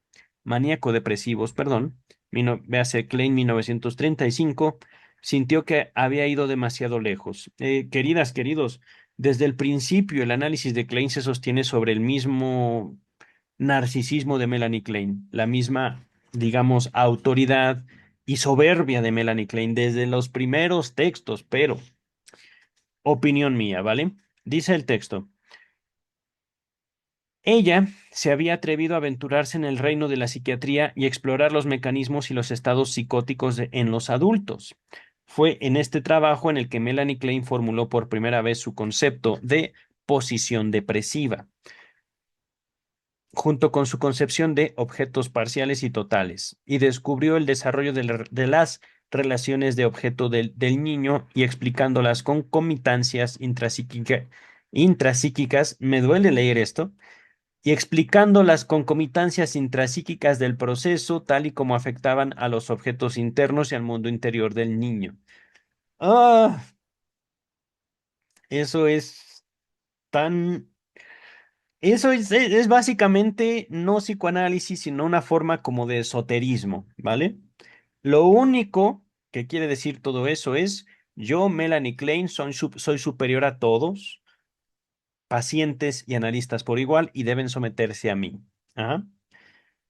perdón, véase Klein 1935, sintió que había ido demasiado lejos. Queridas, queridos, desde el principio el análisis de Klein se sostiene sobre el mismo narcisismo de Melanie Klein, la misma, digamos, autoridad y soberbia de Melanie Klein desde los primeros textos, pero opinión mía, ¿vale? Dice el texto. Ella se había atrevido a aventurarse en el reino de la psiquiatría y explorar los mecanismos y los estados psicóticos en los adultos. Fue en este trabajo en el que Melanie Klein formuló por primera vez su concepto de posición depresiva, junto con su concepción de objetos parciales y totales, y descubrió el desarrollo de las relaciones de objeto del niño y explicando las concomitancias intrapsíquicas. Me duele leer esto y explicando las concomitancias intrapsíquicas del proceso tal y como afectaban a los objetos internos y al mundo interior del niño. Ah, eso es tan... Eso es básicamente no psicoanálisis, sino una forma como de esoterismo, ¿vale? Lo único que quiere decir todo eso es, yo, Melanie Klein, soy superior a todos, pacientes y analistas por igual y deben someterse a mí. Ajá.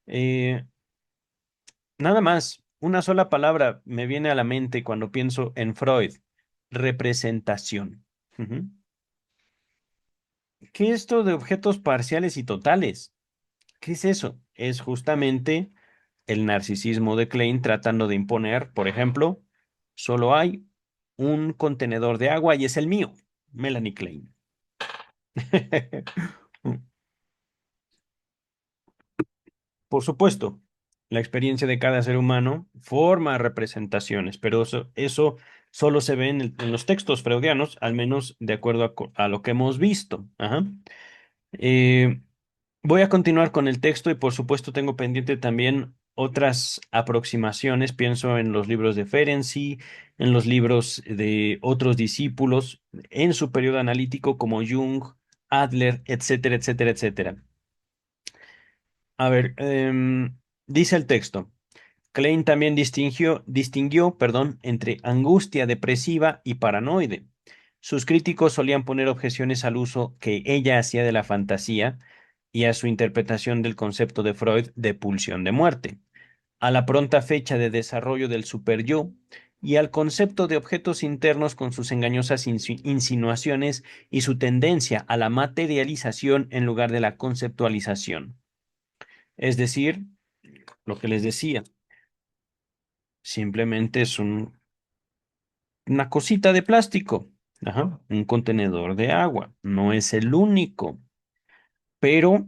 Eh, Nada más, una sola palabra me viene a la mente cuando pienso en Freud: representación. Ujú. ¿Qué es esto de objetos parciales y totales? ¿Qué es eso? Es justamente el narcisismo de Klein tratando de imponer, por ejemplo, solo hay un contenedor de agua y es el mío, Melanie Klein. Por supuesto, la experiencia de cada ser humano forma representaciones, pero eso solo se ve en los textos freudianos, al menos de acuerdo a lo que hemos visto. Ajá. Eh, Voy a continuar con el texto y por supuesto tengo pendiente también otras aproximaciones. Pienso en los libros de Ferenczi, en los libros de otros discípulos, en su periodo analítico como Jung, Adler, etcétera, etcétera, etcétera. A ver, dice el texto. Klein también distinguió, perdón, entre angustia depresiva y paranoide. Sus críticos solían poner objeciones al uso que ella hacía de la fantasía y a su interpretación del concepto de Freud de pulsión de muerte, a la pronta fecha de desarrollo del superyo y al concepto de objetos internos con sus engañosas insinuaciones y su tendencia a la materialización en lugar de la conceptualización. Es decir, lo que les decía, simplemente es una cosita de plástico, ajá, un contenedor de agua. No es el único, pero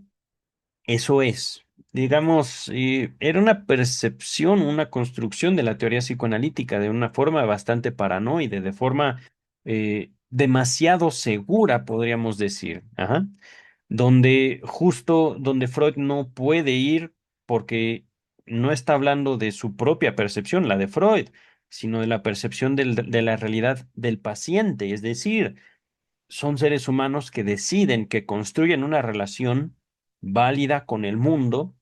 eso es. Digamos, era una percepción, una construcción de la teoría psicoanalítica de una forma bastante paranoide, de forma demasiado segura, podríamos decir. Ajá. Donde justo donde Freud no puede ir porque no está hablando de su propia percepción, la de Freud, sino de la percepción de la realidad del paciente. Es decir, son seres humanos que deciden, que construyen una relación válida con el mundo,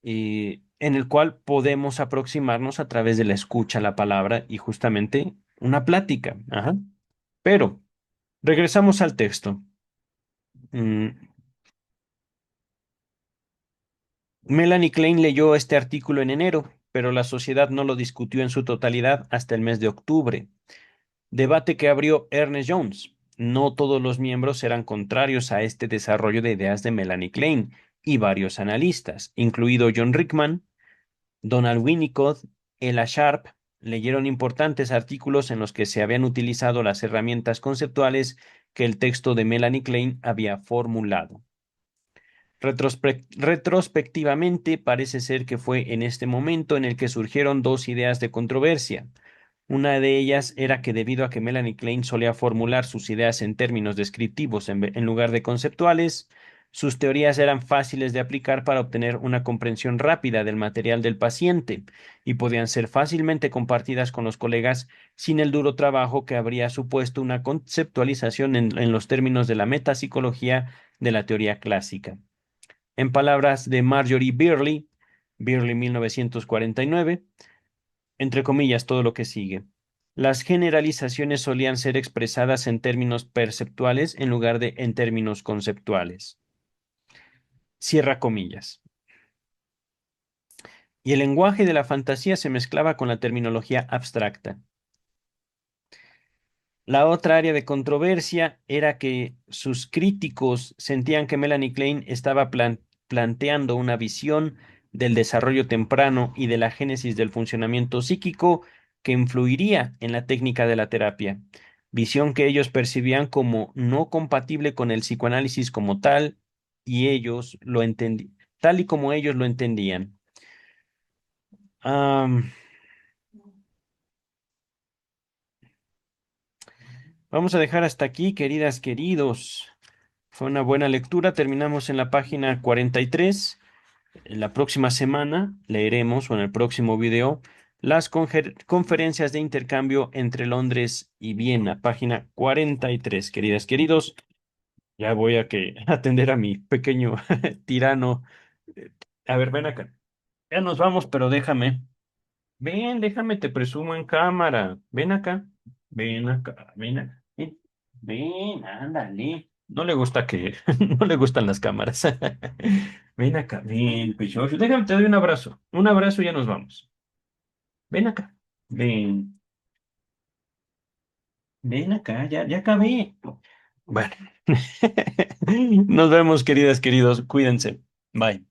en el cual podemos aproximarnos a través de la escucha, la palabra y justamente una plática. Ajá. Pero regresamos al texto. Mm, Melanie Klein leyó este artículo en enero, pero la sociedad no lo discutió en su totalidad hasta el mes de octubre. Debate que abrió Ernest Jones. No todos los miembros eran contrarios a este desarrollo de ideas de Melanie Klein, y varios analistas, incluido John Rickman, Donald Winnicott, Ella Sharp, leyeron importantes artículos en los que se habían utilizado las herramientas conceptuales que el texto de Melanie Klein había formulado. Retrospectivamente, parece ser que fue en este momento en el que surgieron dos ideas de controversia. Una de ellas era que debido a que Melanie Klein solía formular sus ideas en términos descriptivos en lugar de conceptuales, sus teorías eran fáciles de aplicar para obtener una comprensión rápida del material del paciente y podían ser fácilmente compartidas con los colegas sin el duro trabajo que habría supuesto una conceptualización en los términos de la metapsicología de la teoría clásica. En palabras de Marjorie Beerley, Beerley 1949, entre comillas, todo lo que sigue. Las generalizaciones solían ser expresadas en términos perceptuales en lugar de en términos conceptuales. Cierra comillas. Y el lenguaje de la fantasía se mezclaba con la terminología abstracta. La otra área de controversia era que sus críticos sentían que Melanie Klein estaba planteando una visión del desarrollo temprano y de la génesis del funcionamiento psíquico que influiría en la técnica de la terapia, visión que ellos percibían como no compatible con el psicoanálisis como tal, y ellos lo entendían, tal y como ellos lo entendían. Am, Vamos a dejar hasta aquí, queridas, queridos. Fue una buena lectura. Terminamos en la página 43. En la próxima semana leeremos, o en el próximo video, las conferencias de intercambio entre Londres y Viena, página 43. Queridas, queridos, ya voy a atender a mi pequeño tirano. Eh, A ver, ven acá. Ya nos vamos, pero déjame. Ven, déjame, te presumo en cámara. Ven acá. Ven acá. Ven acá. Ven, ándale. No le gusta que, no le gustan las cámaras. Ven acá, ven, Pichocho. Déjame, te doy un abrazo. Un abrazo y ya nos vamos. Ven acá. Ven, ven acá, ya acabé. Bueno. Nos vemos, queridas, queridos. Cuídense. Bye.